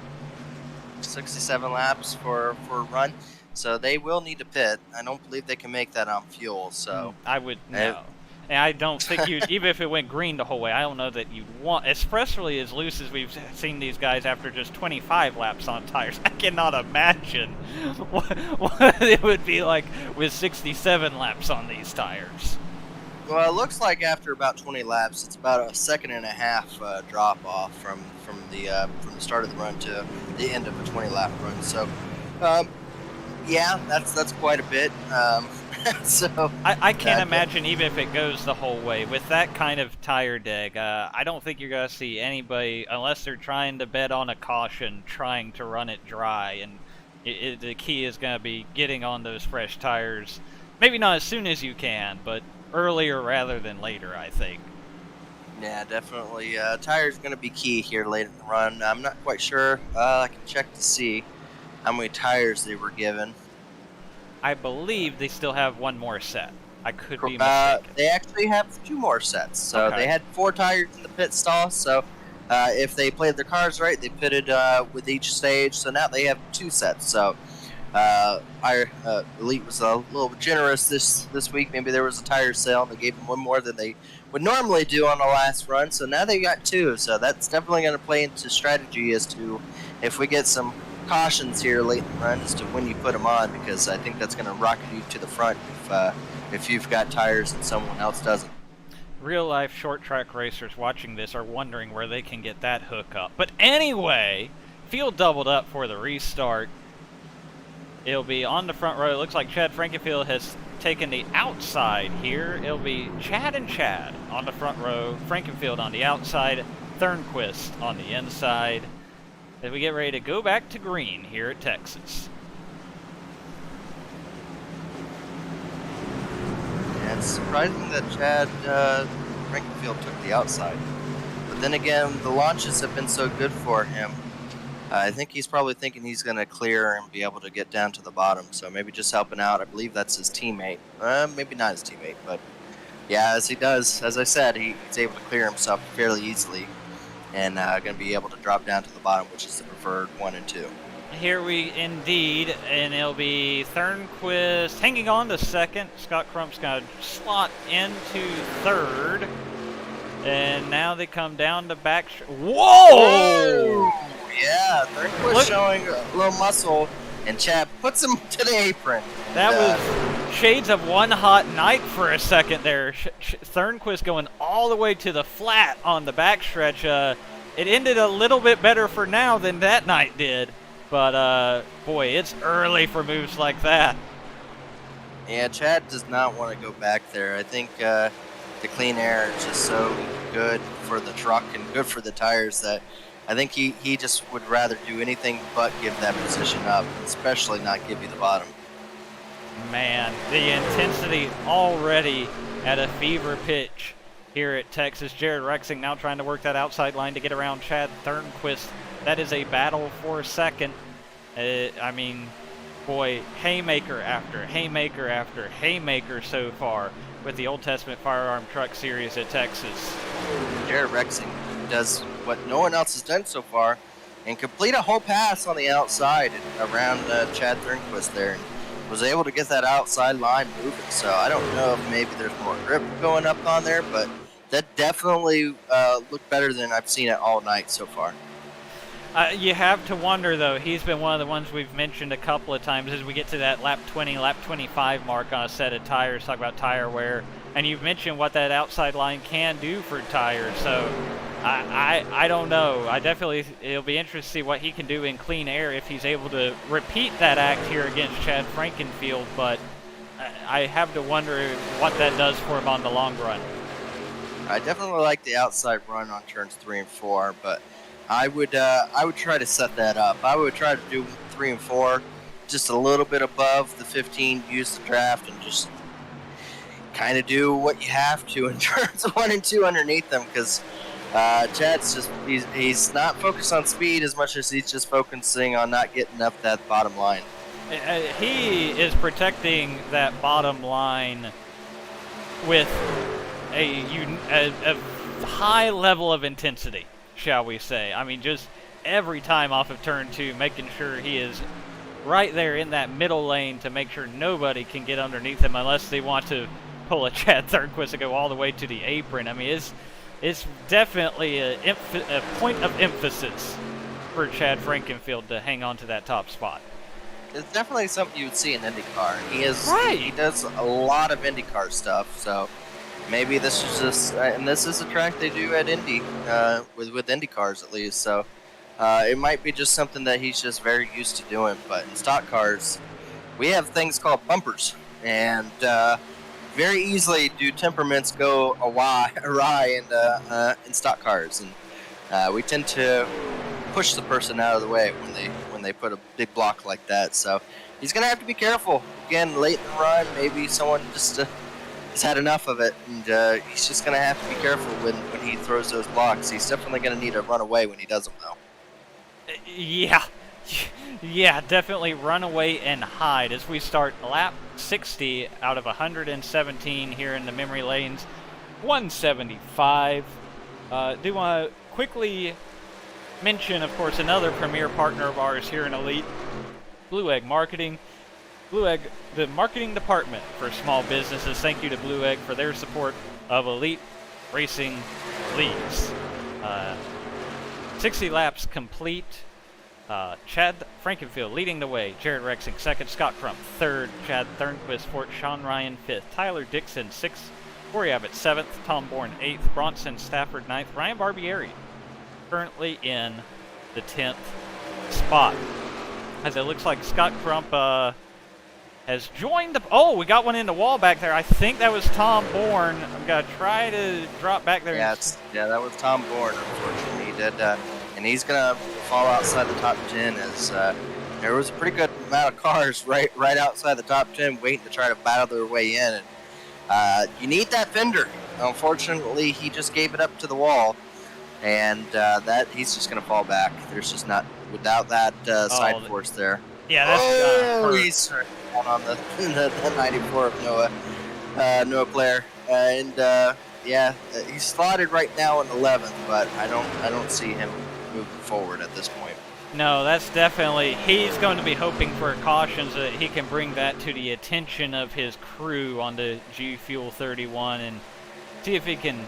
67 laps for a run. So they will need to pit. I don't believe they can make that on fuel. So I would no. And I don't think you, even if it went green the whole way, I don't know that you want, especially as loose as we've seen these guys after just 25 laps on tires. I cannot imagine what it would be like with 67 laps on these tires. Well, it looks like after about 20 laps, it's about a second and a half drop off from the start of the run to the end of a 20-lap run. So, yeah, that's quite a bit. So I can't imagine even if it goes the whole way with that kind of tire deg. I don't think you're gonna see anybody unless they're trying to bet on a caution, trying to run it dry. And the key is gonna be getting on those fresh tires. Maybe not as soon as you can, but earlier rather than later, I think. Yeah, definitely. Tires gonna be key here late in the run. I'm not quite sure. I can check to see how many tires they were given. I believe they still have one more set. I could be mistaken. They actually have 2 more sets. So okay. They had 4 tires in the pit stall. So if they played their cards right, they pitted with each stage. So now they have 2 sets. So Elite was a little generous this week. Maybe there was a tire sale, and they gave them 1 more than they would normally do on the last run. So now they got 2. So that's definitely going to play into strategy as to if we get some cautions here late in the run as to when you put them on, because I think that's going to rocket you to the front if you've got tires and someone else doesn't. Real life short track racers watching this are wondering where they can get that hook up. But anyway, field doubled up for the restart. It'll be on the front row. It looks like Chad Frankenfield has taken the outside here. It'll be Chad and Chad on the front row, Frankenfield on the outside, Thornquist on the inside, as we get ready to go back to green here at Texas. Yeah, it's surprising that Chad Frankenfield took the outside. But then again, the launches have been so good for him. I think he's probably thinking he's going to clear and be able to get down to the bottom. So maybe just helping out. I believe that's his teammate. Maybe not his teammate, but yeah, as he does, as I said, he's able to clear himself fairly easily. And going to be able to drop down to the bottom, which is the preferred 1 and 2. Here we indeed, and it'll be Thornquist hanging on to second. Scott Crump's going to slot into third. And now they come down to back. Whoa! Yeah, Thornquist showing a little muscle, and Chad puts him to the apron. That was shades of one hot night for a second there. Thornquist going all the way to the flat on the backstretch. It ended a little bit better for now than that night did. But, boy, it's early for moves like that. Yeah, Chad does not want to go back there. I think the clean air is just so good for the truck and good for the tires that I think he just would rather do anything but give that position up, especially not give you the bottom. Man, the intensity already at a fever pitch here at Texas. Jared Rexing now trying to work that outside line to get around Chad Thornquist. That is a battle for second. I mean, boy, haymaker after haymaker after haymaker so far with the Old Testament Firearm Truck Series at Texas. Jared Rexing does what no one else has done so far and complete a whole pass on the outside around Chad Thornquist there. And was able to get that outside line moving. So I don't know if maybe there's more grip going up on there, but that definitely looked better than I've seen it all night so far. You have to wonder, though. He's been one of the ones we've mentioned a couple of times as we get to that lap 20, lap 25 mark on a set of tires, talk about tire wear. And you've mentioned what that outside line can do for tires. So I don't know. It'll be interesting to see what he can do in clean air if he's able to repeat that act here against Chad Frankenfield. But I have to wonder what that does for him on the long run. I definitely like the outside run on turns 3 and 4, but I would try to set that up. I would try to do 3 and 4 just a little bit above the 15, use the draft, and just kind of do what you have to in turns 1 and 2 underneath them, because Chad's just he's not focused on speed as much as he's just focusing on not getting up that bottom line. He is protecting that bottom line with a high level of intensity, shall we say. I mean, just every time off of turn 2, making sure he is right there in that middle lane to make sure nobody can get underneath him unless they want to pull a Chad Thornquist and go all the way to the apron. I mean, it's definitely a point of emphasis for Chad Frankenfield to hang on to that top spot. It's definitely something you would see in IndyCar. He does a lot of IndyCar stuff, so maybe this is just, and this is a track they do at Indy, with IndyCars at least, so it might be just something that he's just very used to doing. But in stock cars, we have things called bumpers, and very easily do temperaments go awry in stock cars, and we tend to push the person out of the way when they put a big block like that. So he's gonna have to be careful. Again, late in the run, maybe someone just has had enough of it, and he's just gonna have to be careful when he throws those blocks. He's definitely gonna need to run away when he does them, though. Yeah, definitely run away and hide as we start lap 60 out of 117 here in the memory lanes. 175. Do want to quickly mention, of course, another premier partner of ours here in Elite, Blue Egg Marketing. Blue Egg, the marketing department for small businesses. Thank you to Blue Egg for their support of Elite Racing Leagues. 60 laps complete. Chad Frankenfield leading the way. Jared Rexing second. Scott Crump third. Chad Thornquist fourth. Sean Ryan fifth. Tyler Dixon sixth. Corey Abbott seventh. Tom Bourne eighth. Bronson Stafford ninth. Ryan Barbieri currently in the 10th spot. As it looks like Scott Crump has joined the... Oh, we got one in the wall back there. I think that was Tom Bourne. I'm going to try to drop back there. Yeah, that was Tom Bourne, unfortunately. He did, and he's going to fall outside the top 10 as there was a pretty good amount of cars right outside the top 10 waiting to try to battle their way in. And you need that fender. Unfortunately, he just gave it up to the wall, and that he's just going to fall back. There's just not... Without that side force there. Yeah, that's he's on the 94 of Noah Claire, and he's slotted right now in 11th, but I don't see him moving forward at this point. No, that's definitely, he's going to be hoping for a caution so that he can bring that to the attention of his crew on the G Fuel 31 and see if he can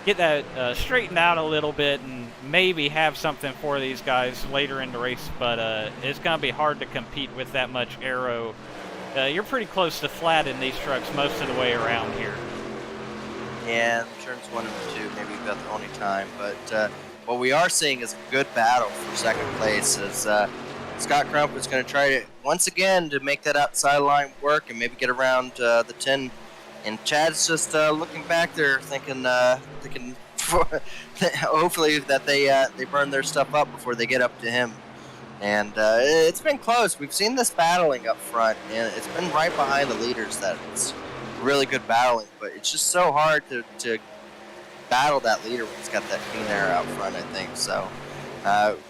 get that straightened out a little bit and maybe have something for these guys later in the race. But it's going to be hard to compete with that much aero You're pretty close to flat in these trucks most of the way around here. Yeah, turns 1 and 2, maybe about the only time. But what we are seeing is a good battle for second place as Scott Crump is going to try to, once again, to make that outside line work and maybe get around the 10. And Chad's just looking back there thinking hopefully that they burn their stuff up before they get up to him. And it's been close. We've seen this battling up front, and it's been right behind the leaders that it's really good battling. But it's just so hard to battle that leader when he's got that clean air out front, I think. So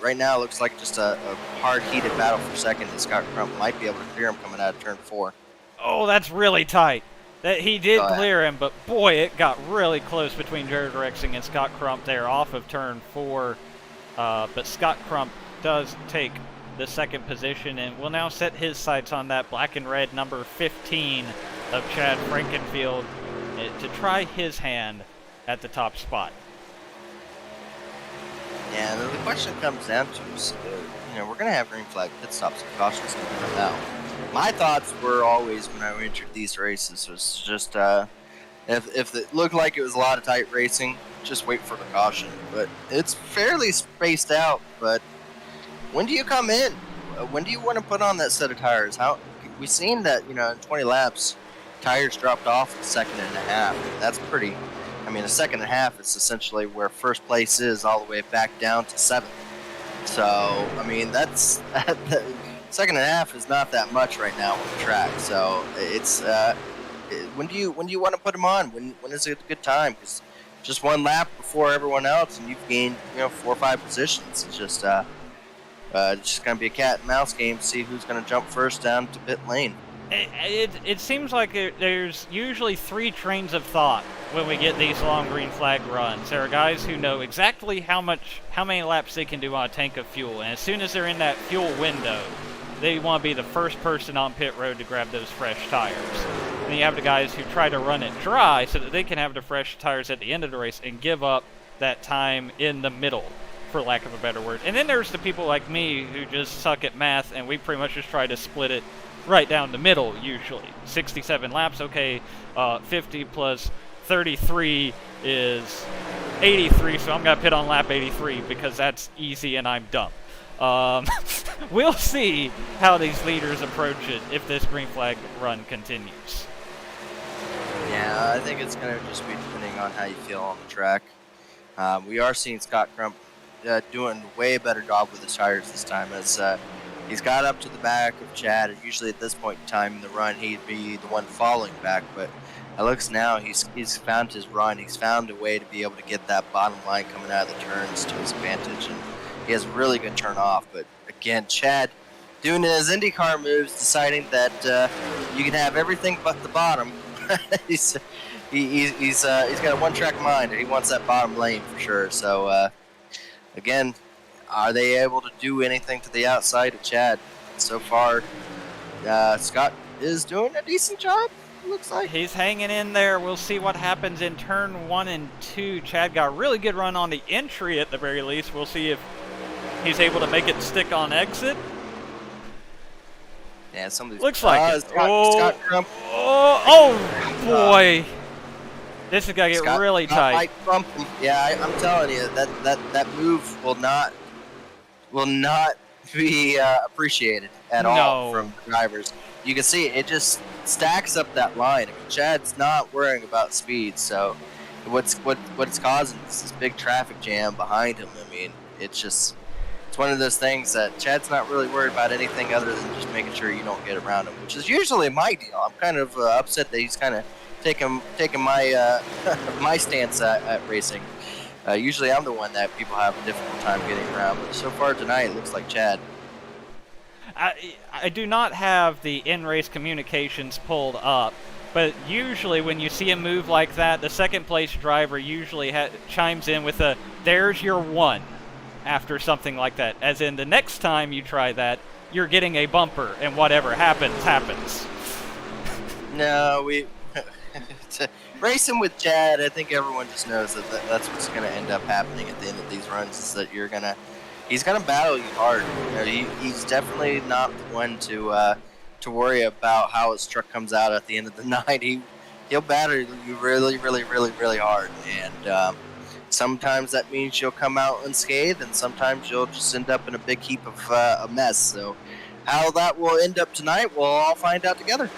right now it looks like just a hard, heated battle for second, and Scott Crump might be able to clear him coming out of turn 4. Oh, that's really tight. That he did clear him, but boy, it got really close between Jared Rexing and Scott Crump there off of turn 4. But Scott Crump does take the second position and will now set his sights on that black and red number 15 of Chad Frankenfield to try his hand at the top spot. Yeah, the question comes down to is, we're going to have green flag pit stops and cautions coming out. My thoughts were always when I entered these races was just if it looked like it was a lot of tight racing, just wait for the caution. But it's fairly spaced out. But when do you come in? When do you want to put on that set of tires? We've seen that in 20 laps, tires dropped off a second and a half. That's pretty. I mean, a second and a half is essentially where first place is, all the way back down to 7th. So I mean, that's second and a half is not that much right now on the track. So it's when do you want to put them on? When is it a good time? Because just one lap before everyone else, and you've gained 4 or 5 positions. It's just gonna be a cat and mouse game to see who's gonna jump first down to pit lane. It seems like there's usually 3 trains of thought when we get these long green flag runs. There are guys who know exactly how many laps they can do on a tank of fuel, and as soon as they're in that fuel window, they want to be the first person on pit road to grab those fresh tires. And you have the guys who try to run it dry so that they can have the fresh tires at the end of the race and give up that time in the middle, for lack of a better word. And then there's the people like me who just suck at math, and we pretty much just try to split it right down the middle usually. 67 laps, okay, 50 plus 33 is 83, so I'm going to pit on lap 83 because that's easy and I'm dumb. We'll see how these leaders approach it if this green flag run continues. Yeah, I think it's going to just be depending on how you feel on the track. We are seeing Scott Crump doing a way better job with his tires this time as he's got up to the back of Chad, and usually at this point in time in the run he'd be the one falling back, but it looks now he's found his run. He's found a way to be able to get that bottom line coming out of the turns to his advantage, and he has a really good turn off. But again, Chad doing his IndyCar moves, deciding that you can have everything but the bottom. he's got a one-track mind, and he wants that bottom lane for sure. So again, are they able to do anything to the outside of Chad? So far, Scott is doing a decent job. Looks like he's hanging in there. We'll see what happens in turn 1 and 2. Chad got a really good run on the entry at the very least. We'll see if he's able to make it stick on exit. Yeah, somebody's looks like it. Scott Crump. Oh boy, this is gonna get really tight. Crump, yeah, I'm telling you that move will not be appreciated at all from drivers. You can see it just stacks up that line. I mean, Chad's not worrying about speed, so what's causing this big traffic jam behind him. I mean, it's one of those things that Chad's not really worried about anything other than just making sure you don't get around him, which is usually my deal. I'm kind of upset that he's kind of taking my my stance at racing. Usually I'm the one that people have a difficult time getting around, but so far tonight it looks like Chad. I do not have the in-race communications pulled up, but usually when you see a move like that, the second place driver usually chimes in with a "there's your one" after something like that, as in the next time you try that, you're getting a bumper, and whatever happens. No, racing with Chad, I think everyone just knows that's what's going to end up happening at the end of these runs, is that he's going to battle you hard. He's definitely not the one to to worry about how his truck comes out at the end of the night. He'll batter you really, really, really, really hard, and sometimes that means you'll come out unscathed, and sometimes you'll just end up in a big heap of a mess. So, how that will end up tonight, we'll all find out together.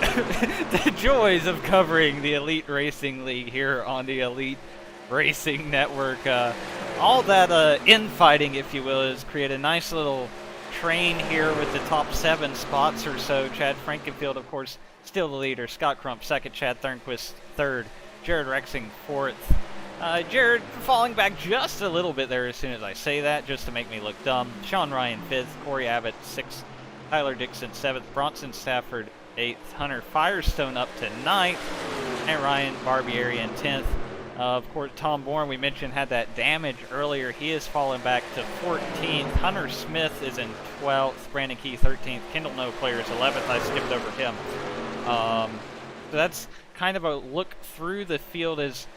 The joys of covering the Elite Racing League here on the Elite Racing Network. All that infighting, if you will, has created a nice little train here with the top 7 spots or so. Chad Frankenfield, of course, still the leader. Scott Crump, second. Chad Thornquist, third. Jared Rexing, fourth. Jared falling back just a little bit there as soon as I say that, just to make me look dumb. Sean Ryan, fifth. Corey Abbott, sixth. Tyler Dixon, seventh. Bronson Stafford, 8th. Hunter Firestone up to 9th. And Ryan Barbieri in 10th. Of course, Tom Bourne, we mentioned, had that damage earlier. He has fallen back to 14th. Hunter Smith is in 12th. Brandon Key, 13th. Kendall No Player is 11th. I skipped over him. So that's kind of a look through the field as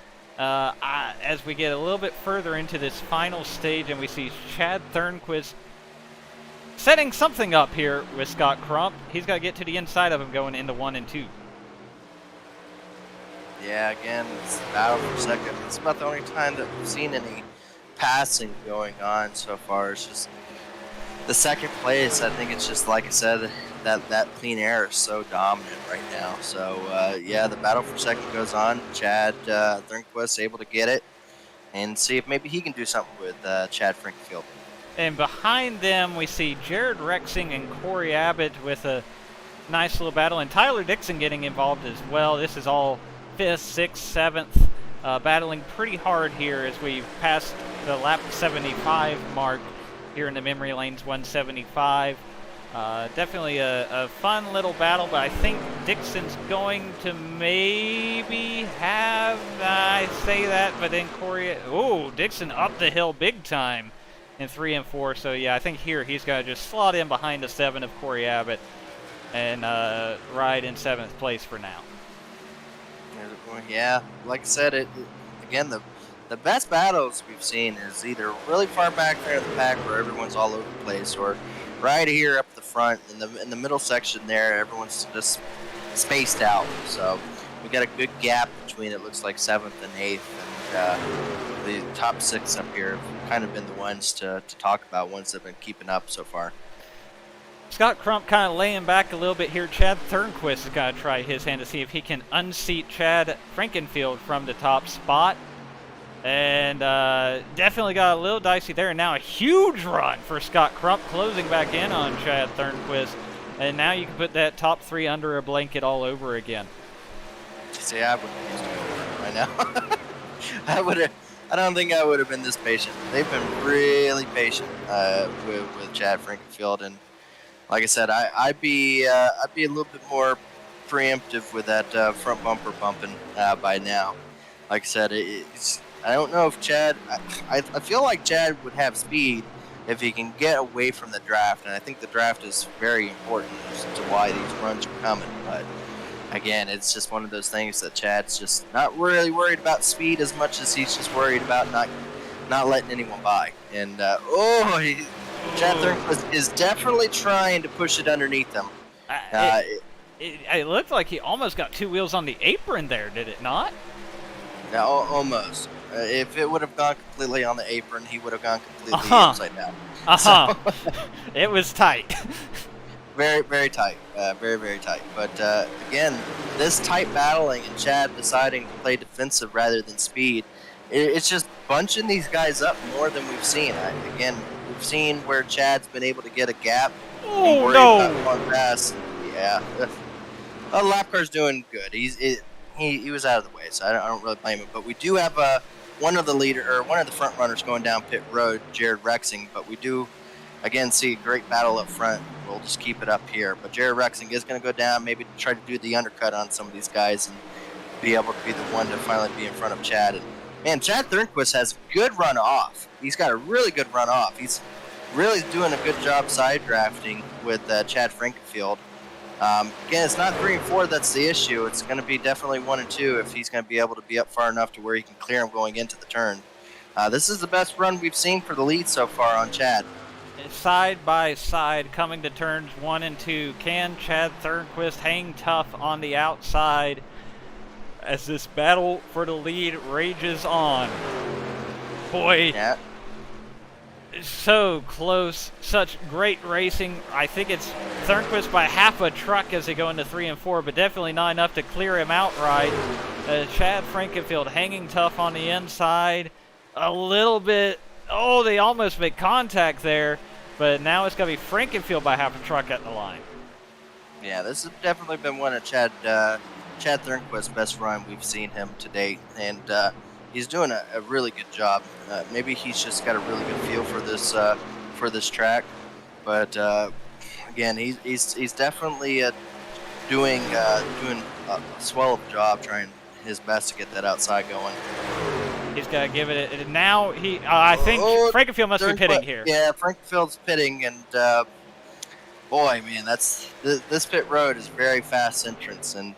we get a little bit further into this final stage, and we see Chad Thornquist setting something up here with Scott Crump. He's got to get to the inside of him going into 1 and 2. Yeah, again, it's battle for second. It's about the only time that we've seen any passing going on so far. It's just the second place. I think it's just, like I said, that clean air is so dominant right now. So, yeah, the battle for second goes on. Chad Thornquist able to get it and see if maybe he can do something with Chad Frankenfield. And behind them, we see Jared Rexing and Corey Abbott with a nice little battle, and Tyler Dixon getting involved as well. This is all 5th, 6th, 7th, battling pretty hard here as we pass the lap 75 mark here in the memory lanes, 175. Definitely a fun little battle, but I think Dixon's going to maybe have, I say that, but then Corey, Dixon up the hill big time in 3 and 4. So yeah, I think here he's got to just slot in behind the 7 of Corey Abbott and ride in 7th place for now. Yeah, like I said, again, the best battles we've seen is either really far back there in the pack where everyone's all over the place, or right here up the front in the middle section there, everyone's just spaced out. So we got a good gap between, it looks like, 7th and 8th, and the top 6 up here have kind of been the ones to talk about, ones that have been keeping up so far. Scott Crump kind of laying back a little bit here. Chad Thornquist has got to try his hand to see if he can unseat Chad Frankenfield from the top spot. And definitely got a little dicey there. And now a huge run for Scott Crump, closing back in on Chad Thornquist. And now you can put that top 3 under a blanket all over again. See, I wouldn't have used it right now. I don't think I would have been this patient. They've been really patient with Chad Frankenfield, and like I said, I'd be a little bit more preemptive with that front bumper bumping by now. Like I said, I don't know if Chad. I feel like Chad would have speed if he can get away from the draft, and I think the draft is very important as to why these runs are coming. But again, it's just one of those things that Chad's just not really worried about speed as much as he's just worried about not letting anyone by. And Chad Thornquist is definitely trying to push it underneath him. It looked like he almost got 2 wheels on the apron there, did it not? Yeah, almost. If it would have gone completely on the apron, he would have gone completely upside down. So, it was tight. Very, very tight. Very, very tight. But again, this tight battling and Chad deciding to play defensive rather than speed, it's just bunching these guys up more than we've seen. Again, we've seen where Chad's been able to get a gap. Oh, no. About pass. Yeah. Lap car's doing good. He was out of the way, so I don't really blame him. But we do have one of the front runners going down pit road, Jared Rexing. But we do, again, see a great battle up front. We'll just keep it up here. But Jared Rexing is going to go down, maybe try to do the undercut on some of these guys and be able to be the one to finally be in front of Chad. And man, Chad Thornquist has good run off. He's got a really good run off. He's really doing a good job side drafting with Chad Frankenfield. Again, it's not 3 and 4 that's the issue. It's going to be definitely 1 and 2 if he's going to be able to be up far enough to where he can clear him going into the turn. This is the best run we've seen for the lead so far on Chad. side by side, coming to turns 1 and 2. Can Chad Thornquist hang tough on the outside as this battle for the lead rages on? Boy, Yeah. so close, such great racing. I think it's Thornquist by half a truck as they go into 3 and 4, but definitely not enough to clear him outright. Chad Frankenfield hanging tough on the inside. A little bit, oh, they almost make contact there, but now it's going to be Frankenfield by half a truck at the line. Yeah, this has definitely been one of Chad Thornquist's best run we've seen him to date, and he's doing a really good job. Maybe he's just got a really good feel for this track, but again, he's definitely doing a swell of job, trying his best to get that outside going. He's got to give it. And now I think Frankenfield must be pitting here. Yeah, Frankenfield's pitting, and boy, man, this pit road is very fast entrance, and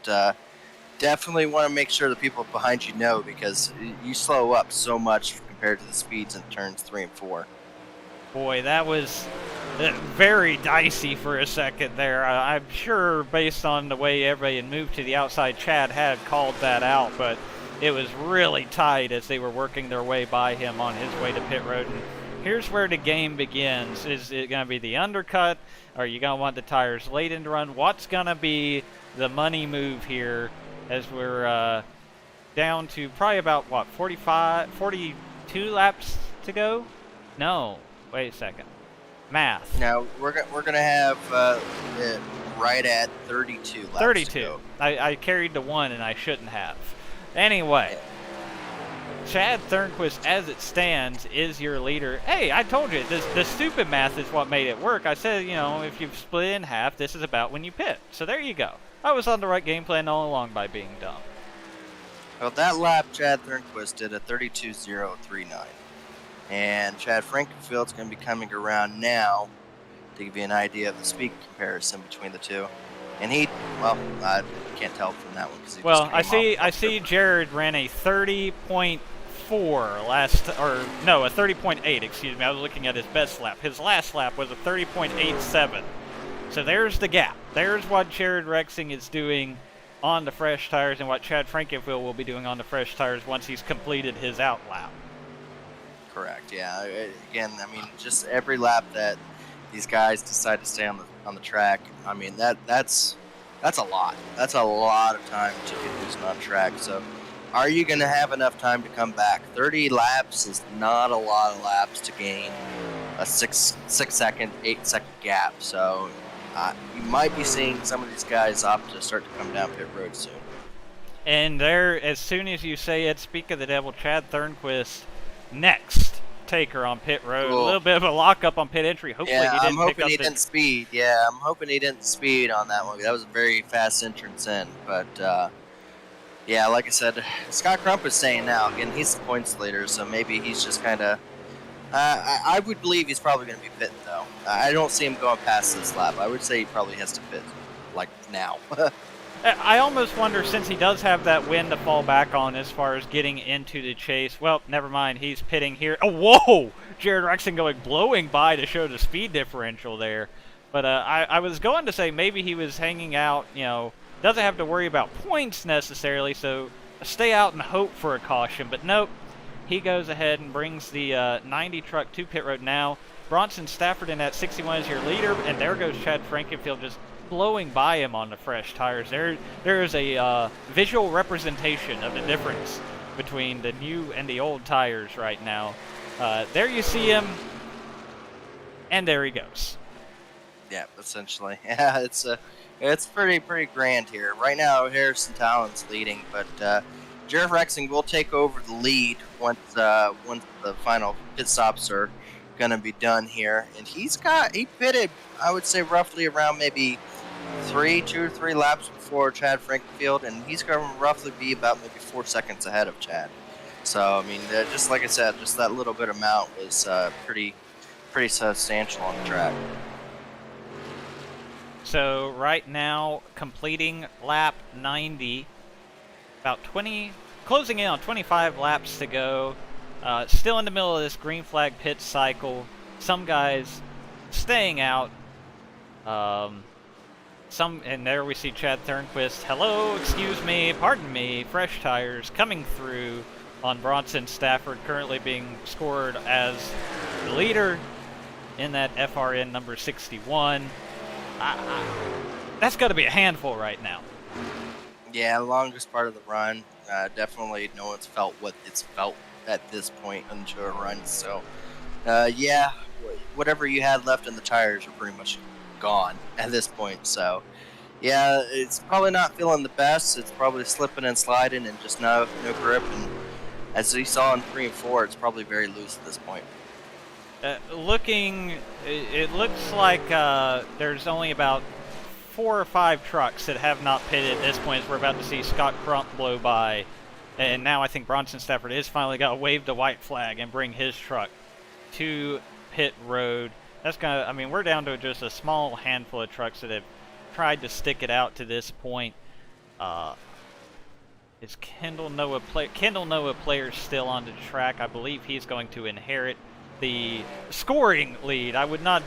definitely want to make sure the people behind you know, because you slow up so much compared to the speeds in turns 3 and 4. Boy, that was very dicey for a second there. I'm sure based on the way everybody had moved to the outside, Chad had called that out, but it was really tight as they were working their way by him on his way to pit road. And here's where the game begins. Is it going to be the undercut? Or are you going to want the tires late in the run? What's going to be the money move here as we're down to probably about, 42 laps to go? No. Wait a second. Math. Now we're gonna have it right at 32 laps 32. to go. I carried the 1 and I shouldn't have. Anyway, Chad Thornquist, as it stands, is your leader. Hey, I told you, the stupid math is what made it work. I said, if you've split it in half, this is about when you pit. So there you go. I was on the right game plan all along by being dumb. Well, that lap, Chad Thornquist did a 32.039. And Chad Frankenfield's going to be coming around now to give you an idea of the speed comparison between the two. And I can't tell from that one because he just came off. I see Jared ran a 30.4 a 30.8, excuse me. I was looking at his best lap. His last lap was a 30.87. So there's the gap. There's what Jared Rexing is doing on the fresh tires and what Chad Frankenfield will be doing on the fresh tires once he's completed his out lap. Correct, yeah. Again, just every lap that these guys decide to stay on the track, that's a lot. That's a lot of time to get losing on track. So, are you going to have enough time to come back? 30 laps is not a lot of laps to gain a 6-second, 8-second gap. So, you might be seeing some of these guys opt to start to come down pit road soon. And there, as soon as you say it, speak of the devil, Chad Thornquist next taker on pit road. Cool. A little bit of a lockup on pit entry. Hopefully he didn't I'm hoping pick up he didn't speed. Yeah, I'm hoping he didn't speed on that one. That was a very fast entrance in. But, yeah, like I said, Scott Crump is saying now, again, he's the points leader, so maybe he's just kind of... I would believe he's probably going to be pitting, though. I don't see him going past this lap. I would say he probably has to pit, now. I almost wonder, since he does have that win to fall back on as far as getting into the chase. Well, never mind. He's pitting here. Oh, whoa! Jared Rexing blowing by to show the speed differential there. But I was going to say maybe he was hanging out, doesn't have to worry about points necessarily, so stay out and hope for a caution. But nope, he goes ahead and brings the 90 truck to pit road now. Bronson Stafford in at 61 is your leader, and there goes Chad Frankenfield just blowing by him on the fresh tires. There is a visual representation of the difference between the new and the old tires right now. There you see him, and there he goes. Yeah, essentially. Yeah, it's pretty grand here. Right now, Harrison Talon's leading, but Jared Rexing will take over the lead once the final pit stops are going to be done here. And he pitted, I would say, roughly around maybe 2 or 3 laps before Chad Frankenfield, and he's going to roughly be about maybe 4 seconds ahead of Chad. So, just like I said, just that little bit amount was pretty substantial on the track. So right now, completing lap 90, about 20, closing in on 25 laps to go. Still in the middle of this green flag pit cycle. Some guys staying out. And there we see Chad Thornquist. Hello, excuse me, pardon me. Fresh tires coming through on Bronson Stafford, currently being scored as the leader in that FRN number 61. That's got to be a handful right now. Yeah, the longest part of the run. Definitely no one's felt what it's felt at this point into a run. So, yeah, whatever you had left in the tires are pretty much gone at this point. So, yeah, it's probably not feeling the best. It's probably slipping and sliding and just no grip. And as we saw in 3 and 4, it's probably very loose at this point. It looks like there's only about 4 or 5 trucks that have not pitted at this point, as we're about to see Scott Crump blow by. And now I think Bronson Stafford is finally got to wave the white flag and bring his truck to pit road. That's gonna, I mean, we're down to just a small handful of trucks that have tried to stick it out to this point. Is Kendall Noah Player still on the track? I believe he's going to inherit the scoring lead. I would not,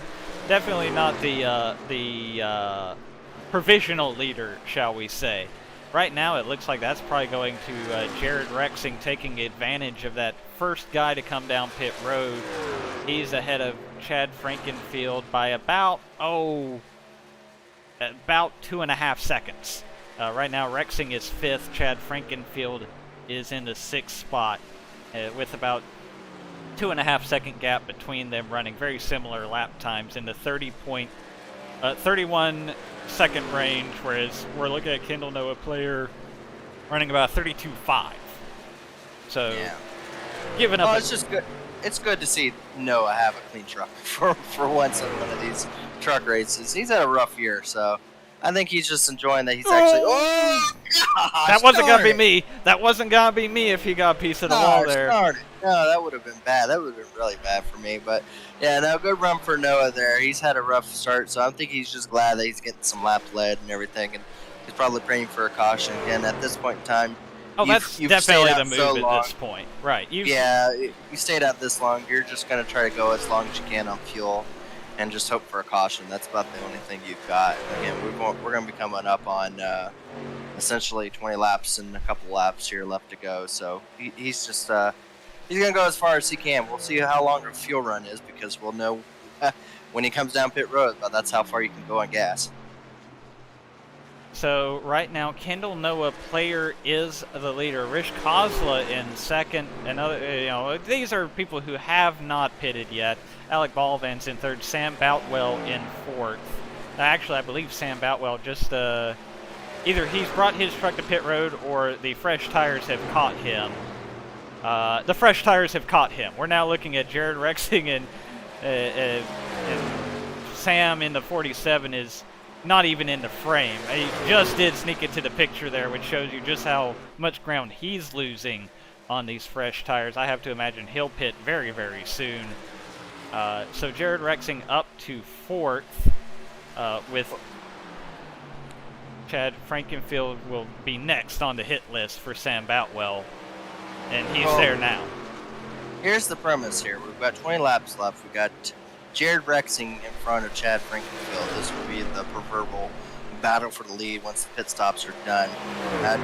definitely not the provisional leader, shall we say. Right now, it looks like that's probably going to Jared Rexing, taking advantage of that first guy to come down pit road. He's ahead of Chad Frankenfield by about 2.5 seconds. Right now, Rexing is 5th. Chad Frankenfield is in the 6th spot with about 2.5 second gap between them, running very similar lap times in the 31 second range, whereas we're looking at Kendall Noah Player running about 32.5. So, yeah. Giving up. Oh, it's just good. It's good to see Noah have a clean truck for once in one of these truck races. He's had a rough year, so I think he's just enjoying that he's actually. Oh, gosh, that wasn't gonna be me. That wasn't gonna be me if he got a piece of the wall there. No, that would have been bad. That would have been really bad for me. But yeah, no, good run for Noah there. He's had a rough start, so I think he's just glad that he's getting some laps led and everything, and he's probably praying for a caution again at this point in time. Oh, that's definitely the move at this point, right? You stayed out this long. You're just gonna try to go as long as you can on fuel, and just hope for a caution. That's about the only thing you've got. Again, we're going to be coming up on essentially 20 laps and a couple laps here left to go. So he's just he's going to go as far as he can. We'll see how long a fuel run is, because we'll know when he comes down pit road. But that's how far you can go on gas. So right now, Kendall Noah Player is the leader. Rish Kozla in 2nd. Another, these are people who have not pitted yet. Alec Ballvan's in 3rd. Sam Boutwell in 4th. Actually, I believe Sam Boutwell just either he's brought his truck to pit road or the fresh tires have caught him. The fresh tires have caught him. We're now looking at Jared Rexing and Sam in the 47 is not even in the frame. He just did sneak into the picture there, which shows you just how much ground he's losing on these fresh tires. I have to imagine he'll pit very, very soon. So Jared Rexing up to 4th with Chad Frankenfield will be next on the hit list for Sam Boutwell, and he's there now. Here's the premise here. We've got 20 laps left. We've got Jared Rexing in front of Chad Frankenfield. This will be the proverbial battle for the lead once the pit stops are done.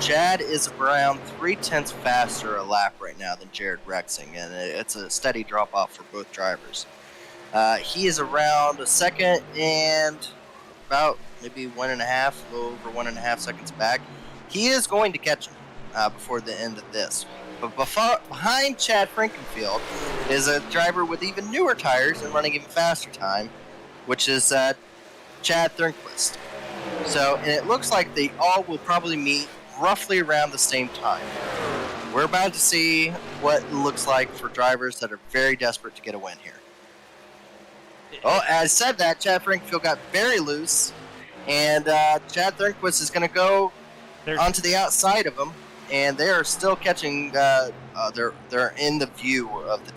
Chad is around 0.3 faster a lap right now than Jared Rexing, and it's a steady drop-off for both drivers. He is around a second and about maybe 1.5, a little over 1.5 seconds back. He is going to catch him before the end of this. But behind Chad Frankenfield is a driver with even newer tires and running even faster time, which is Chad Thornquist. So, and it looks like they all will probably meet roughly around the same time. We're about to see what it looks like for drivers that are very desperate to get a win here. Oh, as I said that, Chad Frankenfield got very loose, and Chad Thornquist is going to go onto the outside of him. And they are still catching. They're in the view of the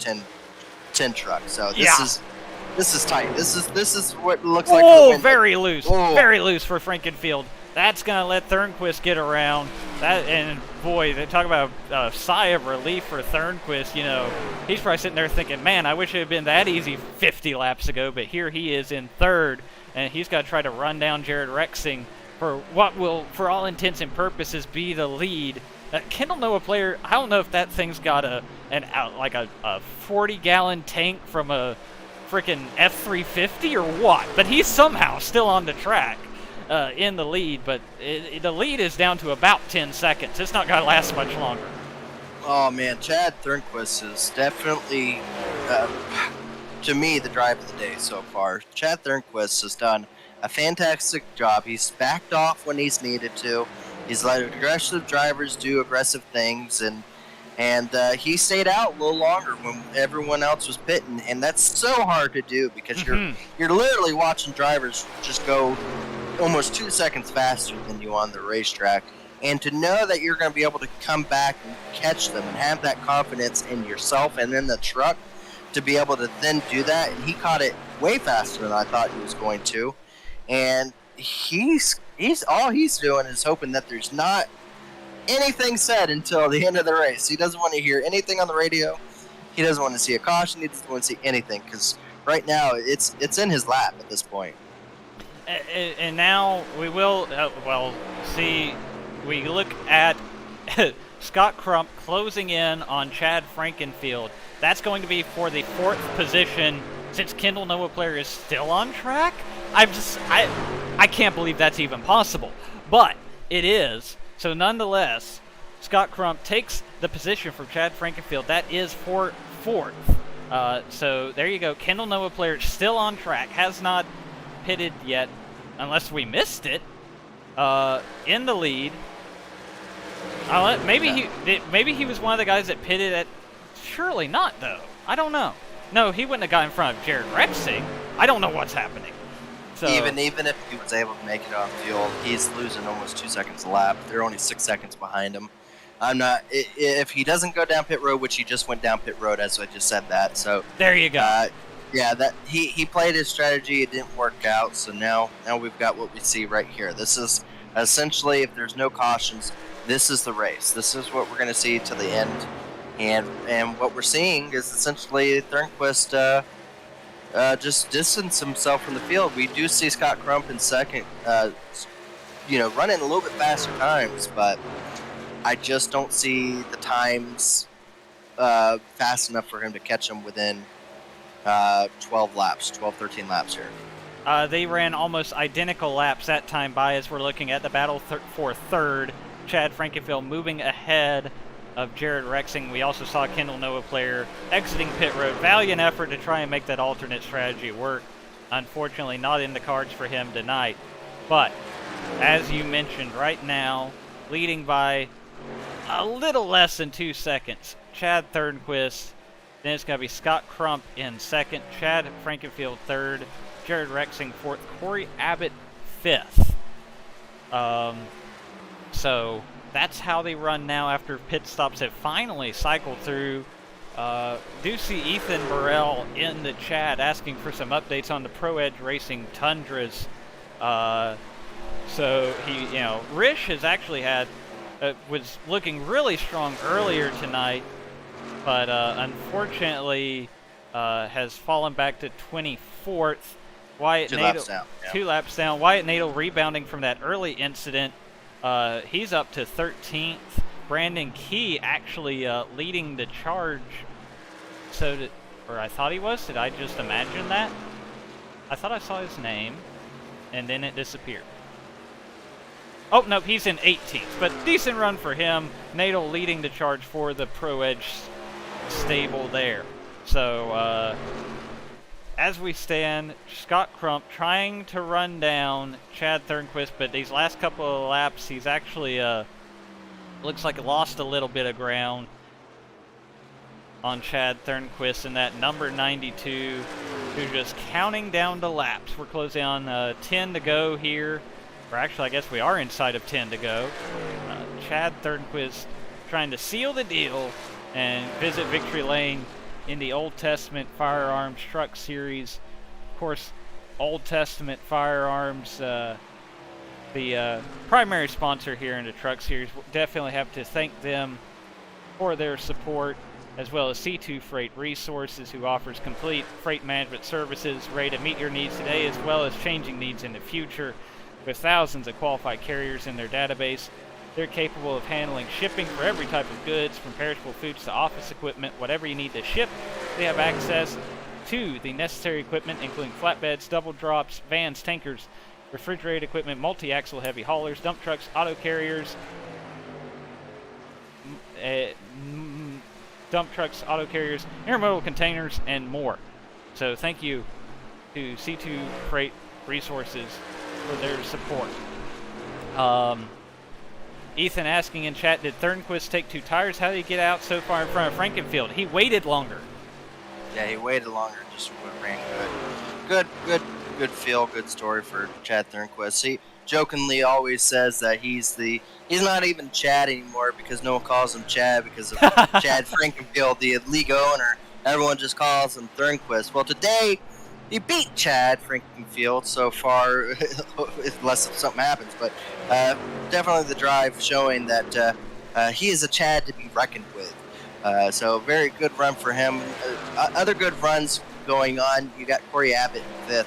10 truck. So this is tight. This is what it looks like. Oh, very loose, very loose for Frankenfield. That's going to let Thornquist get around. And boy, they talk about a sigh of relief for Thornquist. You know, he's probably sitting there thinking, man, I wish it had been that easy 50 laps ago, but here he is in third, and he's got to try to run down Jared Rexing for what will, for all intents and purposes, be the lead. Kendall Noah player, I don't know if that thing's got a 40-gallon tank from a freaking F-350 or what, but he's somehow still on the track. In the lead, but the lead is down to about 10 seconds. It's not going to last much longer. Oh, man, Chad Thornquist is definitely, to me, the drive of the day so far. Chad Thornquist has done a fantastic job. He's backed off when he's needed to. He's let aggressive drivers do aggressive things, and he stayed out a little longer when everyone else was pitting, and that's so hard to do because you're literally watching drivers just go almost 2 seconds faster than you on the racetrack, and to know that you're going to be able to come back and catch them and have that confidence in yourself and in the truck to be able to then do that, and he caught it way faster than I thought he was going to, and he's all he's doing is hoping that there's not anything said until the end of the race. He doesn't want to hear anything on the radio. He doesn't want to see a caution. He doesn't want to see anything because right now it's in his lap at this point. And now we will, see, we look at Scott Crump closing in on Chad Frankenfield. That's going to be for the 4th position since Kendall Noah player is still on track. I can't believe that's even possible, but it is. So nonetheless, Scott Crump takes the position from Chad Frankenfield. That is for 4th. So there you go. Kendall Noah player still on track, has not pitted yet, unless we missed it, in the lead. Maybe he was one of the guys that pitted at. Surely not, though. I don't know. No, he wouldn't have got in front of Jared Rexing. I don't know what's happening. So, even if he was able to make it off fuel, he's losing almost 2 seconds a lap. They're only 6 seconds behind him. If he doesn't go down pit road, which he just went down pit road, as I just said that. So there you go. Yeah, that he played his strategy. It didn't work out. So now we've got what we see right here. This is essentially, if there's no cautions, this is the race. This is what we're going to see to the end. And what we're seeing is essentially Thornquist just distance himself from the field. We do see Scott Crump in second, running a little bit faster times, but I just don't see the times fast enough for him to catch him within 13 laps here. They ran almost identical laps that time by as we're looking at the battle for 3rd. Chad Frankenfield moving ahead of Jared Rexing. We also saw Kendall Noah player exiting pit road. Valiant effort to try and make that alternate strategy work. Unfortunately, not in the cards for him tonight. But, as you mentioned, right now, leading by a little less than 2 seconds, Chad Thornquist. Then it's going to be Scott Crump in 2nd, Chad Frankenfield 3rd, Jared Rexing 4th, Corey Abbott 5th. So that's how they run now after pit stops have finally cycled through. Do see Ethan Burrell in the chat asking for some updates on the Pro Edge Racing Tundras. So Rish has actually was looking really strong earlier tonight, but unfortunately has fallen back to 24th. Wyatt Nadel, 2 laps down. Wyatt Nadel rebounding from that early incident. He's up to 13th. Brandon Key actually leading the charge. Or I thought he was. Did I just imagine that? I thought I saw his name, and then it disappeared. Oh, no, he's in 18th, but decent run for him. Nadel leading the charge for the Pro Edge stable there. So, as we stand, Scott Crump trying to run down Chad Thornquist, but these last couple of laps, he's actually, looks like lost a little bit of ground on Chad Thornquist and that number 92, who's just counting down the laps. We're closing on 10 to go here. Or actually, I guess we are inside of 10 to go. Chad Thornquist trying to seal the deal and visit victory lane in the Old Testament Firearms Truck Series. Of course, Old Testament Firearms the primary sponsor here in the Truck Series. We'll definitely have to thank them for their support, as well as C2 Freight Resources, who offers complete freight management services ready to meet your needs today as well as changing needs in the future. With thousands of qualified carriers in their database, they're capable of handling shipping for every type of goods, from perishable foods to office equipment. Whatever you need to ship, they have access to the necessary equipment, including flatbeds, double drops, vans, tankers, refrigerated equipment, multi-axle heavy haulers, dump trucks, auto carriers, intermodal containers, and more. So thank you to C2 Freight Resources for their support. Ethan asking in chat, did Thornquist take 2 tires? How did he get out so far in front of Frankenfield? He waited longer. Yeah, he waited longer, just ran good feel, good story for Chad Thornquist. He jokingly always says that he's not even Chad anymore because no one calls him Chad because of Chad Frankenfield, the league owner. Everyone just calls him Thornquist. Well, today he beat Chad Frankenfield so far, unless something happens. But definitely the drive showing that he is a Chad to be reckoned with. So very good run for him. Other good runs going on. You got Corey Abbott in 5th.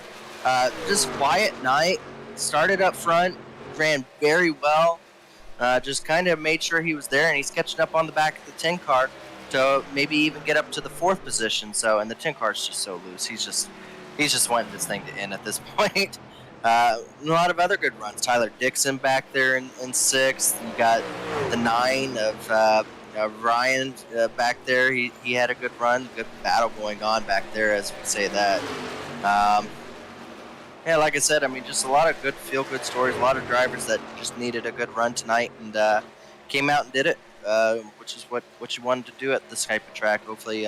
Just quiet night. Started up front, ran very well. Just kind of made sure he was there, and he's catching up on the back of the 10 car to maybe even get up to the 4th position. So, and the 10 car is just so loose. He's just wanting this thing to end at this point. A lot of other good runs. Tyler Dixon back there in 6th. You got the 9 of Ryan back there. He had a good run. Good battle going on back there, as we say that. Yeah, like I said, I mean, just a lot of good feel-good stories. A lot of drivers that just needed a good run tonight and came out and did it, which is what you wanted to do at this type of track. Hopefully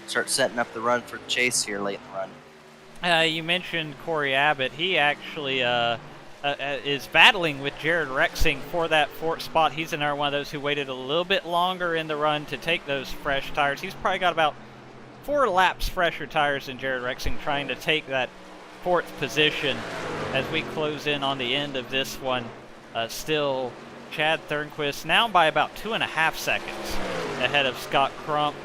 start setting up the run for the chase here late in the run. You mentioned Corey Abbott. He actually is battling with Jared Rexing for that 4th spot. He's another one of those who waited a little bit longer in the run to take those fresh tires. He's probably got about 4 laps fresher tires than Jared Rexing, trying to take that 4th position as we close in on the end of this one. Still Chad Thornquist now by about 2.5 seconds ahead of Scott Crump.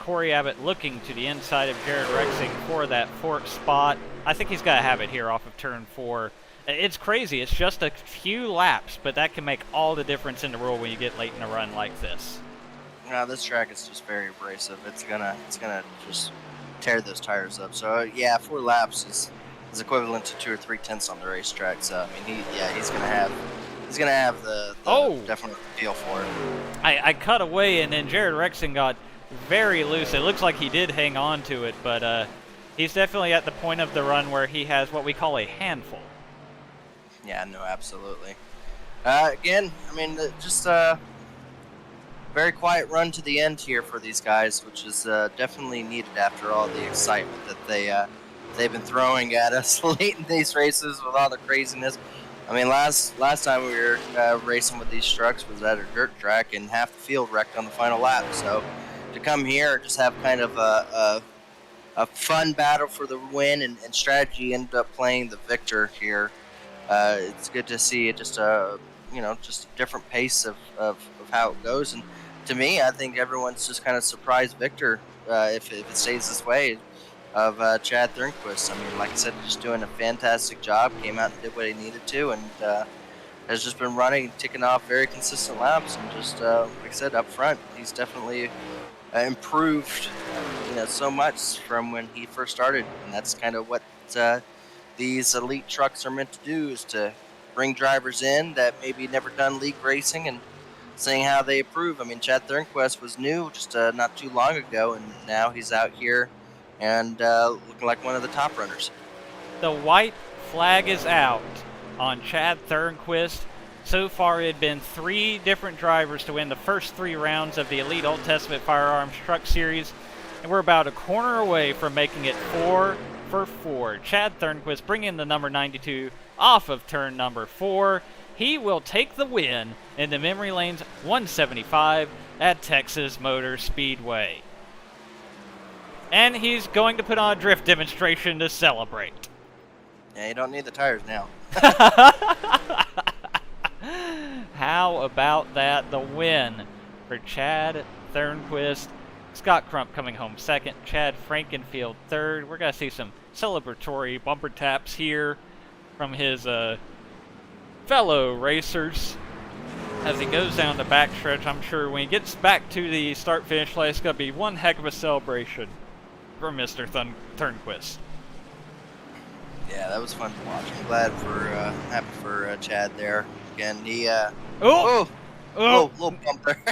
Corey Abbott looking to the inside of Jared Rexing for that 4th spot. I think he's got to have it here off of turn 4. It's crazy. It's just a few laps, but that can make all the difference in the world when you get late in a run like this. No, this track is just very abrasive. It's gonna just tear those tires up. So yeah, 4 laps is equivalent to 2 or 3 tenths on the racetrack. So I mean, he's gonna have the definite feel for it. I cut away, and then Jared Rexing got very loose. It looks like he did hang on to it, but he's definitely at the point of the run where he has what we call a handful. Yeah, no, absolutely. Again, I mean, just a very quiet run to the end here for these guys, which is definitely needed after all the excitement that they've been throwing at us late in these races with all the craziness. I mean, last time we were racing with these trucks was at a dirt track, and half the field wrecked on the final lap. So to come here and just have kind of a fun battle for the win and strategy ended up playing the victor here. It's good to see just a different pace of how it goes. And to me, I think everyone's just kind of surprised victor if it stays this way of Chad Thornquist. I mean, like I said, just doing a fantastic job. Came out and did what he needed to, and has just been running, ticking off very consistent laps. And just like I said, up front, he's definitely improved, so much from when he first started. And that's kind of what these elite trucks are meant to do, is to bring drivers in that maybe never done league racing and seeing how they improve. I mean, Chad Thornquist was new just not too long ago, and now he's out here and looking like one of the top runners. The white flag is out on Chad Thornquist. So far, it had been 3 different drivers to win the first 3 rounds of the Elite Old Testament Firearms Truck Series, and we're about a corner away from making it 4 for 4. Chad Thornquist bringing the number 92 off of turn number 4. He will take the win in the Memory Lanes 175 at Texas Motor Speedway. And he's going to put on a drift demonstration to celebrate. Yeah, you don't need the tires now. How about that? The win for Chad Thernquist. Scott Crump coming home second. Chad Frankenfield third. We're going to see some celebratory bumper taps here from his fellow racers as he goes down the backstretch. I'm sure when he gets back to the start-finish line, it's going to be one heck of a celebration for Mr. Thernquist. Yeah, that was fun to watch. I'm glad happy for Chad there. Again, he Oh! little bump there.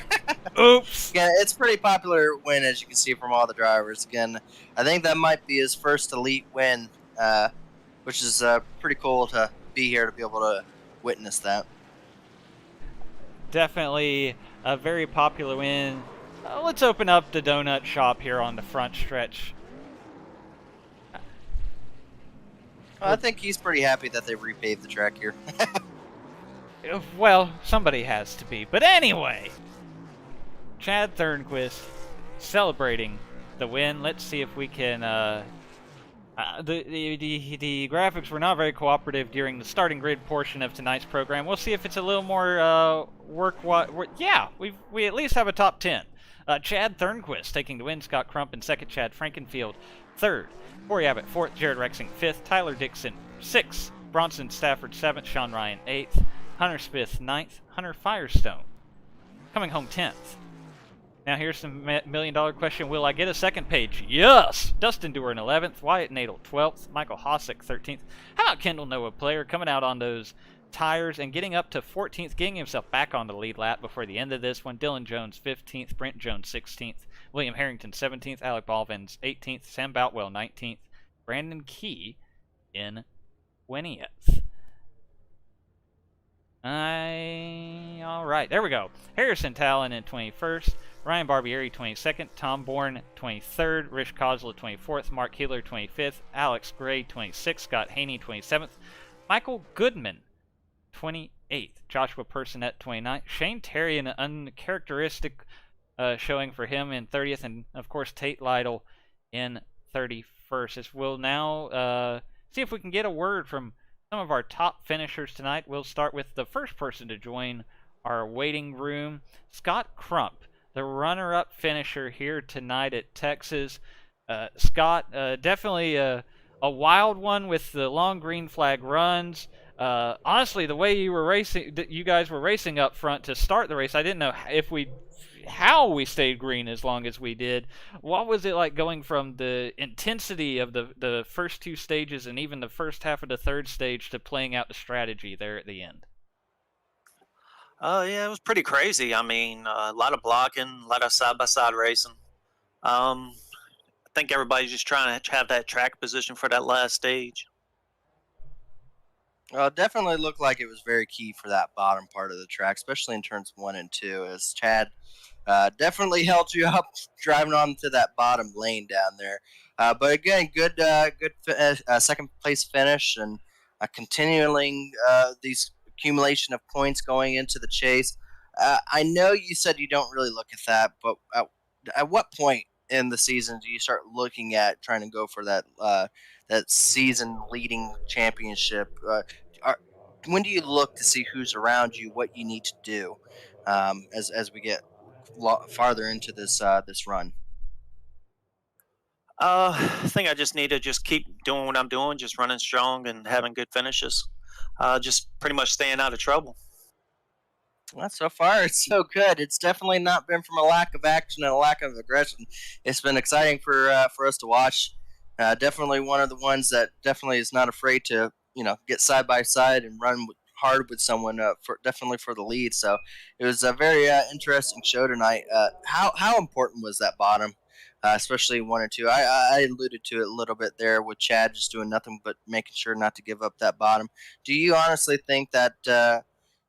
Oops! Yeah, it's a pretty popular win, as you can see from all the drivers. Again, I think that might be his first elite win, which is pretty cool to be here to be able to witness that. Definitely a very popular win. Let's open up the donut shop here on the front stretch. I think he's pretty happy that they repaved the track here. Well, somebody has to be. But anyway, Chad Thernquist celebrating the win. Let's see if we can... The graphics were not very cooperative during the starting grid portion of tonight's program. We'll see if it's a little more yeah, we at least have a top 10. Chad Thernquist taking the win. Scott Crump in second. Chad Frankenfield third. Corey Abbott fourth. Jared Rexing fifth. Tyler Dixon sixth. Bronson Stafford seventh. Sean Ryan eighth. Hunter Smith ninth. Hunter Firestone coming home 10th. Now here's some million-dollar question. Will I get a second page? Yes! Dustin Duran 11th. Wyatt Nadel 12th. Michael Hosick 13th. How about Kendall Noah Player coming out on those tires and getting up to 14th, getting himself back on the lead lap before the end of this one. Dylan Jones 15th. Brent Jones 16th. William Harrington 17th. Alec Balvins 18th. Sam Boutwell 19th. Brandon Key in 20th. Alright, there we go. Harrison Talon in 21st. Ryan Barbieri 22nd. Tom Bourne 23rd. Rich Kozla 24th. Mark Keeler 25th. Alex Gray 26th. Scott Haney 27th. Michael Goodman 28th. Joshua Personette 29th. Shane Terry, an uncharacteristic showing for him in 30th. And, of course, Tate Lytle in 31st. As we'll now see if we can get a word from some of our top finishers tonight. We'll start with the first person to join our waiting room, Scott Crump, the runner-up finisher here tonight at Texas. Scott, definitely a wild one with the long green flag runs. Honestly, the way you guys were racing up front to start the race, I didn't know how we stayed green as long as we did. What was it like going from the intensity of the first two stages and even the first half of the third stage to playing out the strategy there at the end? Yeah, it was pretty crazy. I mean, a lot of blocking, a lot of side-by-side racing. I think everybody's just trying to have that track position for that last stage. Well, it definitely looked like it was very key for that bottom part of the track, especially in turns 1 and 2, as Chad definitely held you up driving on to that bottom lane down there. But again, good second place finish and continuing these accumulation of points going into the chase. I know you said you don't really look at that, but at what point in the season do you start looking at trying to go for that season leading championship? When do you look to see who's around you, what you need to do as we get farther into this run? I think I just need to just keep doing what I'm doing, just running strong and having good finishes. Just pretty much staying out of trouble. Well, so far it's so good. It's definitely not been from a lack of action and a lack of aggression. It's been exciting for us to watch. Definitely one of the ones that definitely is not afraid to get side by side and run hard with someone definitely for the lead. So it was a very interesting show tonight. How important was that bottom, especially 1 and 2? I alluded to it a little bit there with Chad just doing nothing but making sure not to give up that bottom. Do you honestly think that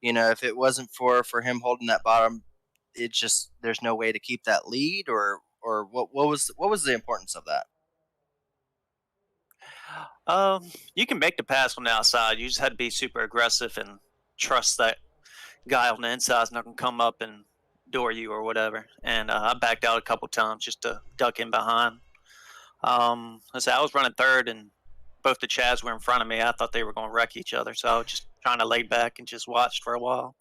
if it wasn't for him holding that bottom, it's just there's no way to keep that lead, or what was the importance of that? You can make the pass on the outside. You just had to be super aggressive and trust that guy on the inside is not going to come up and door you or whatever. And I backed out a couple times just to duck in behind. I was running third, both the Chads were in front of me. I thought they were going to wreck each other, so I was just trying to lay back and just watch for a while.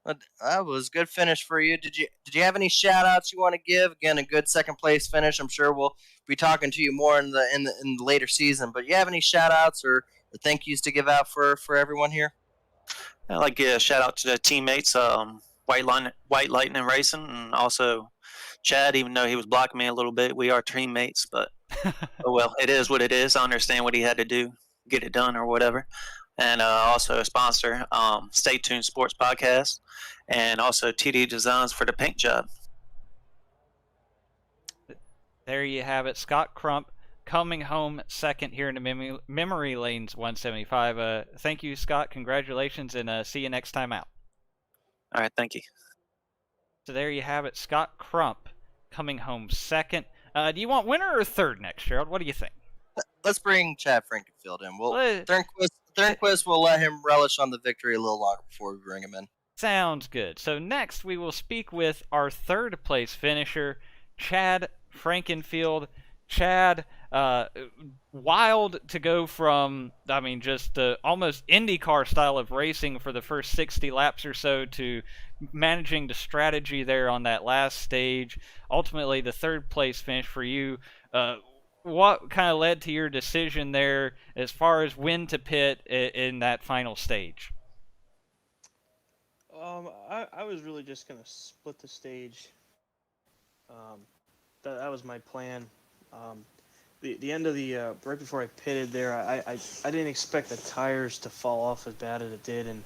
That was a good finish for you. Did you have any shout outs you want to give? Again, a good second place finish. I'm sure we'll be talking to you more in the later season. But you have any shout outs or thank yous to give out for everyone here? I'd like to give a shout out to the teammates, White Lightning Racing, and also Chad. Even though he was blocking me a little bit, we are teammates. But oh well, it is what it is. I understand what he had to do, get it done or whatever. And also a sponsor, Stay Tuned Sports Podcast, and also TD Designs for the paint job. There you have it. Scott Crump coming home second here in the Memory Lanes 175. Thank you, Scott. Congratulations, and see you next time out. All right, thank you. So there you have it. Scott Crump coming home second. Do you want winner or third next, Gerald? What do you think? Let's bring Chad Frankenfield in. Thornquist will let him relish on the victory a little longer before we bring him in. Sounds good. So next we will speak with our third place finisher, Chad Frankenfield. Chad, wild to go from, just almost IndyCar style of racing for the first 60 laps or so to managing the strategy there on that last stage. Ultimately, the third place finish for you. What kind of led to your decision there as far as when to pit in that final stage? I was really just going to split the stage. That was my plan. The end of the right before I pitted there, I didn't expect the tires to fall off as bad as it did, and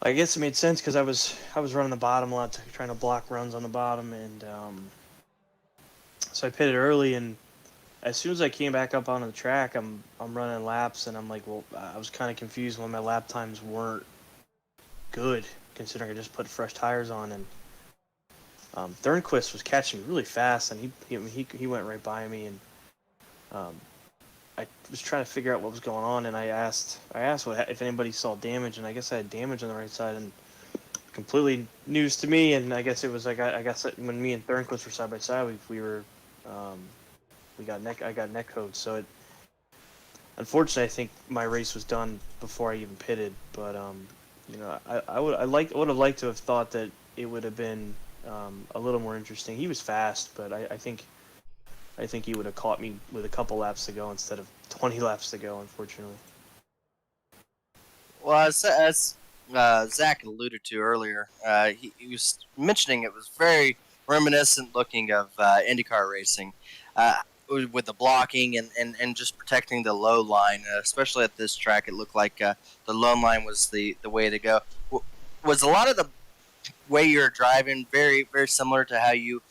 I guess it made sense because I was running the bottom a lot, trying to block runs on the bottom, and so I pitted early, and as soon as I came back up onto the track, I'm running laps, and I'm like, well, I was kind of confused when my lap times weren't good, considering I just put fresh tires on, and Thornquist was catching really fast, and he went right by me, and I was trying to figure out what was going on, and I asked if anybody saw damage, and I guess I had damage on the right side, and completely news to me, and I guess it was like I guess when me and Thornquist were side by side, I got neck code, so it unfortunately I think my race was done before I even pitted, but I would have liked to have thought that it would have been a little more interesting. He was fast, but I think he would have caught me with a couple laps to go instead of 20 laps to go, unfortunately. Well, as Zach alluded to earlier, he was mentioning it was very reminiscent looking of IndyCar racing, with the blocking and just protecting the low line, especially at this track. It looked like the low line was the way to go. Was a lot of the way you're driving very, very similar to how you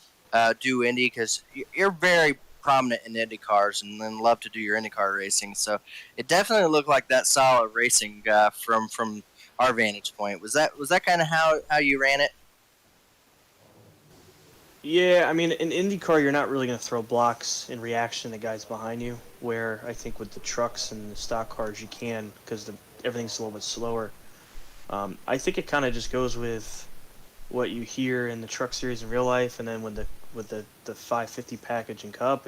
do Indy, because you're very prominent in Indy cars and then love to do your IndyCar racing, so it definitely looked like that style of racing from our vantage point. Was that kind of how you ran it? Yeah, I mean, in IndyCar, you're not really going to throw blocks in reaction to guys behind you, where I think with the trucks and the stock cars you can, because everything's a little bit slower. I think it kind of just goes with what you hear in the truck series in real life, and then with the 550 package and Cup,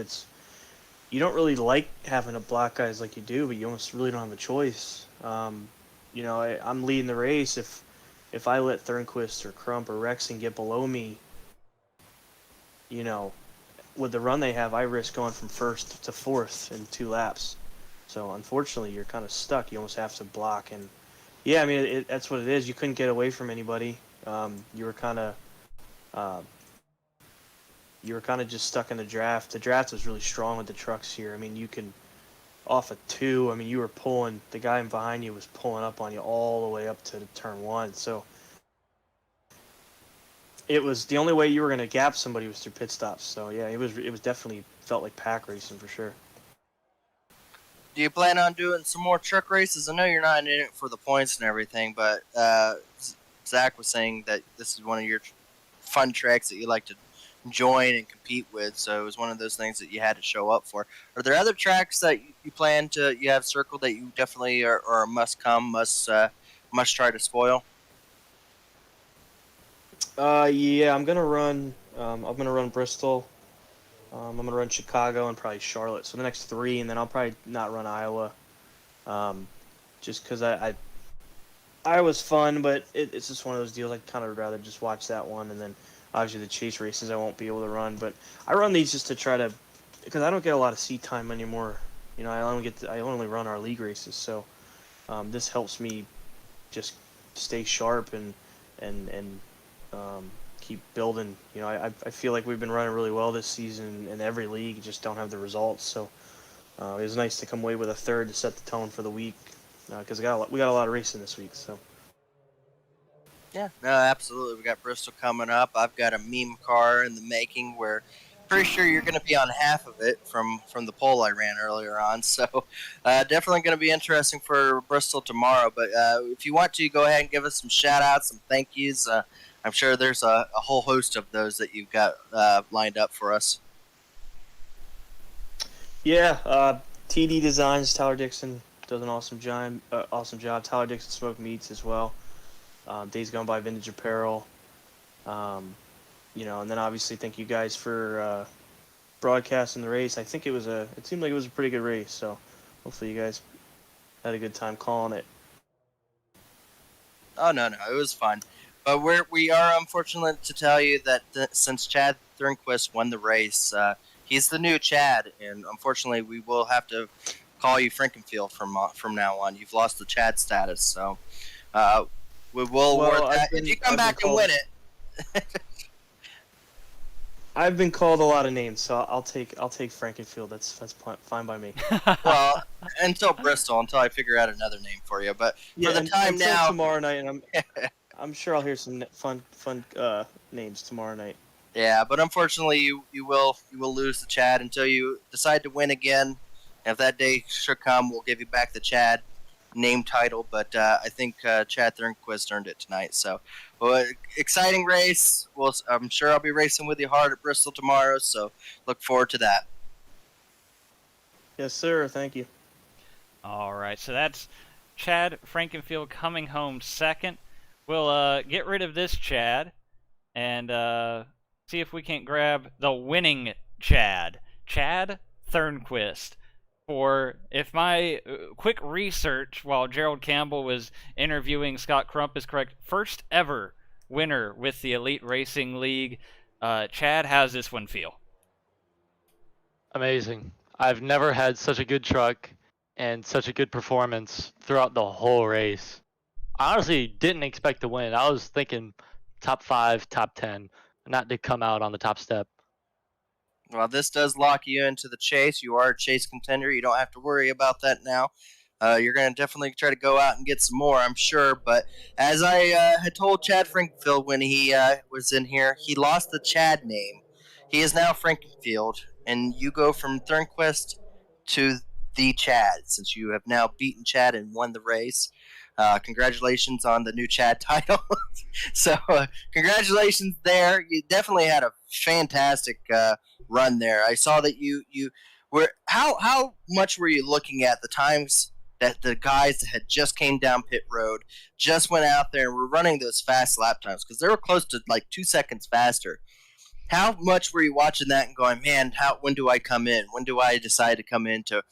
you don't really like having to block guys like you do, but you almost really don't have a choice. I'm leading the race. If I let Thornquist or Crump or Rexing get below me, with the run they have, I risk going from first to fourth in 2 laps. So unfortunately, you're kind of stuck. You almost have to block, and yeah, I mean that's what it is. You couldn't get away from anybody. You were kind of just stuck in the draft. The draft was really strong with the trucks here. I mean, you can off of 2. I mean, you were pulling. The guy behind you was pulling up on you all the way up to turn 1. So it was the only way you were going to gap somebody was through pit stops. So yeah, it was definitely felt like pack racing for sure. Do you plan on doing some more truck races? I know you're not in it for the points and everything, but Zach was saying that this is one of your fun tracks that you like to join and compete with, so it was one of those things that you had to show up for. Are there other tracks that you have circled that you definitely are must try to spoil? Yeah, I'm gonna run Bristol. I'm gonna run Chicago and probably Charlotte. So the next 3, and then I'll probably not run Iowa, just because Iowa's fun, but it's just one of those deals. I kind of would rather just watch that one, and then obviously the chase races I won't be able to run. But I run these just to try to, because I don't get a lot of seat time anymore. I only run our league races, so this helps me just stay sharp and keep building. I feel like we've been running really well this season in every league, just don't have the results. So it was nice to come away with a third to set the tone for the week, because we got a lot of racing this week. So Yeah, no, absolutely. We got Bristol coming up. I've got a meme car in the making where pretty sure you're going to be on half of it from the poll I ran earlier on. So definitely going to be interesting for Bristol tomorrow. But if you want to, go ahead and give us some shout outs, some thank yous. I'm sure there's a whole host of those that you've got lined up for us. yeah, TD Designs, Tyler Dixon does an awesome job. Tyler Dixon Smoked Meats as well. Days Gone By Vintage Apparel. And then obviously thank you guys for broadcasting the race. I think it seemed like it was a pretty good race, so hopefully you guys had a good time calling it. Oh, no, it was fun. But we are unfortunate to tell you that since Chad Thornquist won the race, he's the new Chad, and unfortunately we will have to call you Frankenfield from now on. You've lost the Chad status, so we will award that. If you come back and win it. I've been called a lot of names, so I'll take Frankenfield. That's fine by me. Well, until I figure out another name for you. But for the time until now, tomorrow night, and I'm sure I'll hear some fun names tomorrow night. Yeah, but unfortunately, you will lose the Chad until you decide to win again. If that day should come, we'll give you back the Chad name title. But I think Chad Thornquist earned it tonight. So, exciting race. Well, I'm sure I'll be racing with you hard at Bristol tomorrow. So, look forward to that. Yes, sir. Thank you. All right, so that's Chad Frankenfield coming home second. We'll get rid of this Chad and see if we can't grab the winning Chad Thornquist. For if my quick research while Gerald Campbell was interviewing Scott Crump is correct, first ever winner with the Elite Racing League. Chad, how's this one feel? Amazing. I've never had such a good truck and such a good performance throughout the whole race. I honestly didn't expect to win. I was thinking top 5, top 10, not to come out on the top step. Well, this does lock you into the chase. You are a chase contender. You don't have to worry about that now. You're going to definitely try to go out and get some more, I'm sure. But as I had told Chad Frankenfield when he was in here, he lost the Chad name. He is now Frankenfield, and you go from Thornquist to the Chad, since you have now beaten Chad and won the race. Congratulations on the new Chad title. So, congratulations there. You definitely had a fantastic run there. I saw that you were. How much were you looking at the times that the guys that had just came down pit road just went out there and were running those fast lap times, because they were close to like 2 seconds faster? How much were you watching that and going, man, when do I come in? When do I decide to come in to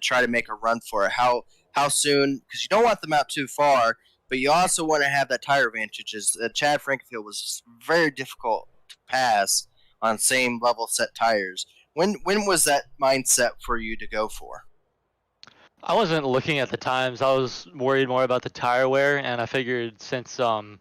try to make a run for it? How soon? Because you don't want them out too far, but you also want to have that tire advantage. Chad Frankenfield was very difficult to pass on same level set tires. When was that mindset for you to go for? I wasn't looking at the times. I was worried more about the tire wear, and I figured since the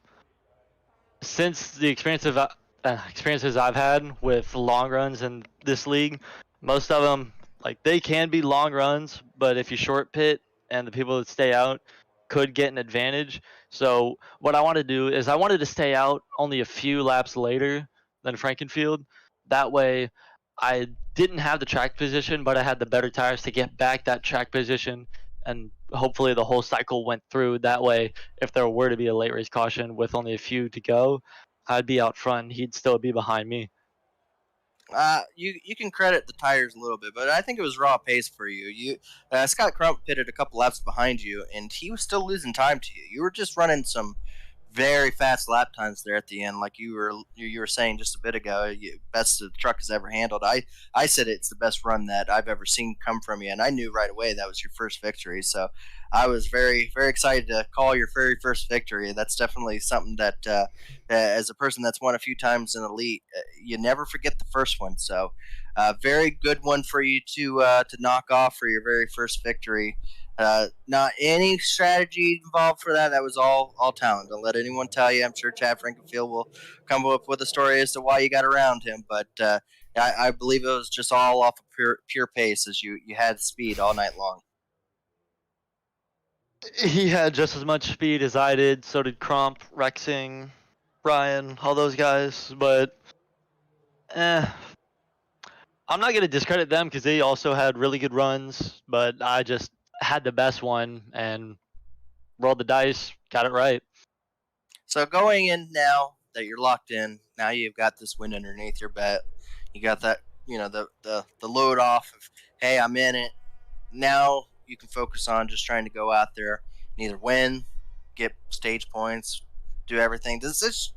experiences I've had with long runs in this league, most of them, like, they can be long runs, but if you short pit and the people that stay out could get an advantage. So what I want to do is I wanted to stay out only a few laps later than Frankenfield. That way I didn't have the track position, but I had the better tires to get back that track position, and hopefully the whole cycle went through. That way, if there were to be a late race caution with only a few to go, I'd be out front. He'd still be behind me. You can credit the tires a little bit, but I think it was raw pace for you. Scott Crump pitted a couple laps behind you, and he was still losing time to you. You were just running some very fast lap times there at the end, like you were saying just a bit ago. Best the truck has ever handled. I said it's the best run that I've ever seen come from you, and I knew right away that was your first victory. So I was very very excited to call your very first victory. That's definitely something that, as a person that's won a few times in Elite, you never forget the first one. So very good one for you to knock off for your very first victory. Not any strategy involved for that. That was all talent. Don't let anyone tell you. I'm sure Chad Frankenfield will come up with a story as to why you got around him. But I believe it was just all off of pure pace, as you had speed all night long. He had just as much speed as I did. So did Crump, Rexing, Ryan, all those guys. But I'm not gonna discredit them because they also had really good runs. But I just had the best one and rolled the dice, got it right. So going in now that you're locked in, now you've got this win underneath your belt. You got that, the load off of, hey, I'm in it. Now you can focus on just trying to go out there and either win, get stage points, do everything. Does this?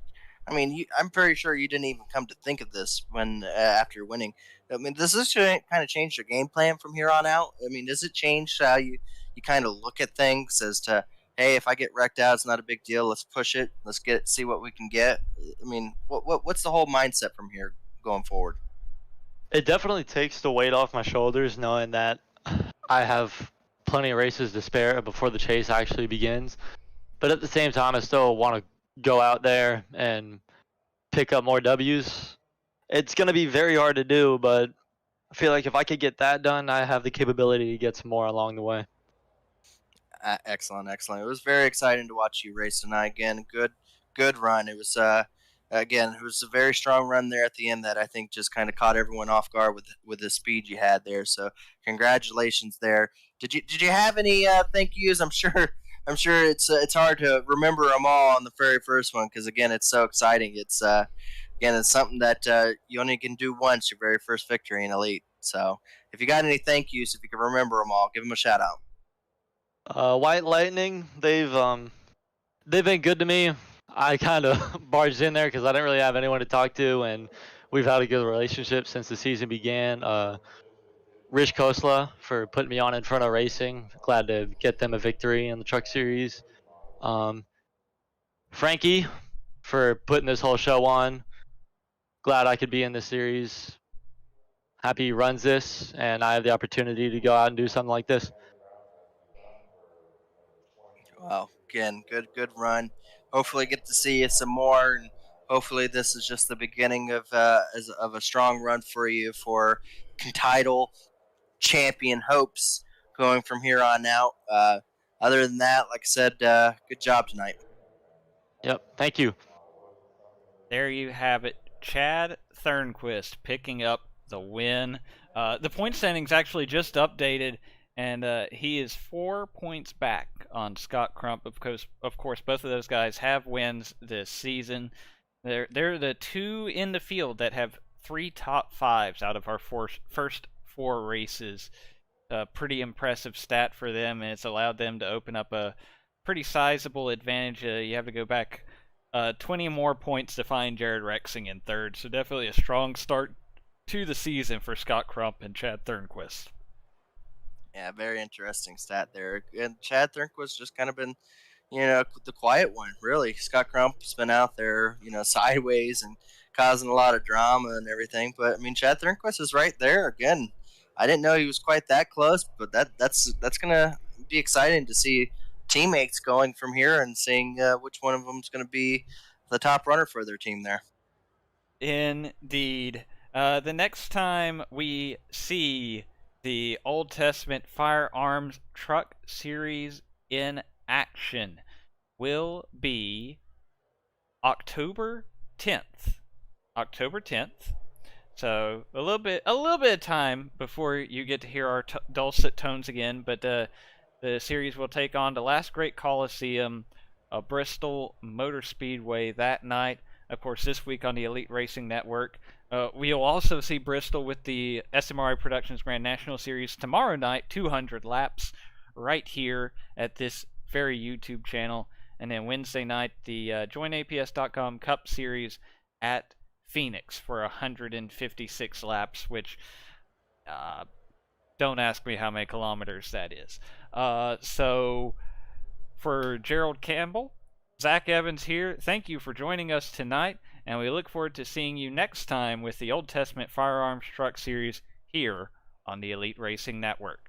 I mean, I'm pretty sure you didn't even come to think of this when after winning. I mean, does this kind of change your game plan from here on out? I mean, does it change how you kind of look at things as to, hey, if I get wrecked out, it's not a big deal. Let's push it. Let's see what we can get. I mean, what's the whole mindset from here going forward? It definitely takes the weight off my shoulders knowing that I have plenty of races to spare before the chase actually begins. But at the same time, I still want to go out there and pick up more W's. It's going to be very hard to do, but I feel like if I could get that done, I have the capability to get some more along the way. Excellent. It was very exciting to watch you race tonight. Again, good run. It was it was a very strong run there at the end that I think just kind of caught everyone off guard with the speed you had there. So congratulations there. Did you have any thank yous? I'm sure it's hard to remember them all on the very first one because again it's so exciting. It's it's something that you only can do once, your very first victory in Elite. So if you got any thank yous, if you can remember them all, give them a shout out. White Lightning, they've been good to me. I kind of barged in there because I didn't really have anyone to talk to, and we've had a good relationship since the season began. Rich Kosla for putting me on in front of racing. Glad to get them a victory in the Truck Series. Frankie for putting this whole show on. Glad I could be in this series. Happy he runs this, and I have the opportunity to go out and do something like this. Wow, again, good run. Hopefully, get to see you some more, and hopefully, this is just the beginning of a strong run for you for title champion hopes going from here on out. Other than that, like I said, good job tonight. Yep, thank you. There you have it. Chad Thernquist picking up the win. The point standings actually just updated, and he is 4 points back on Scott Crump. Of course, both of those guys have wins this season. They're the two in the field that have 3 top 5s out of our first 4 races. Pretty impressive stat for them, and it's allowed them to open up a pretty sizable advantage. You have to go back 20 more points to find Jared Rexing in third, so definitely a strong start to the season for Scott Crump and Chad Thernquist. Yeah, very interesting stat there. And Chad Thernquist just kind of been, the quiet one, really. Scott Crump's been out there, sideways and causing a lot of drama and everything. But, I mean, Chad Thernquist is right there. Again, I didn't know he was quite that close, but that's going to be exciting to see teammates going from here and seeing which one of them is going to be the top runner for their team there. Indeed. The next time we see the Old Testament Firearms Truck Series in action will be October 10th. October 10th. So a little bit of time before you get to hear our dulcet tones again, but the series will take on the Last Great Coliseum, Bristol Motor Speedway that night. Of course, this week on the Elite Racing Network. We'll also see Bristol with the SMRI Productions Grand National Series tomorrow night, 200 laps, right here at this very YouTube channel. And then Wednesday night, the joinaps.com Cup Series at Phoenix for 156 laps, which don't ask me how many kilometers that is. So for Gerald Campbell, Zach Evans here, thank you for joining us tonight, and we look forward to seeing you next time with the Old Testament Firearms Truck Series here on the Elite Racing Network.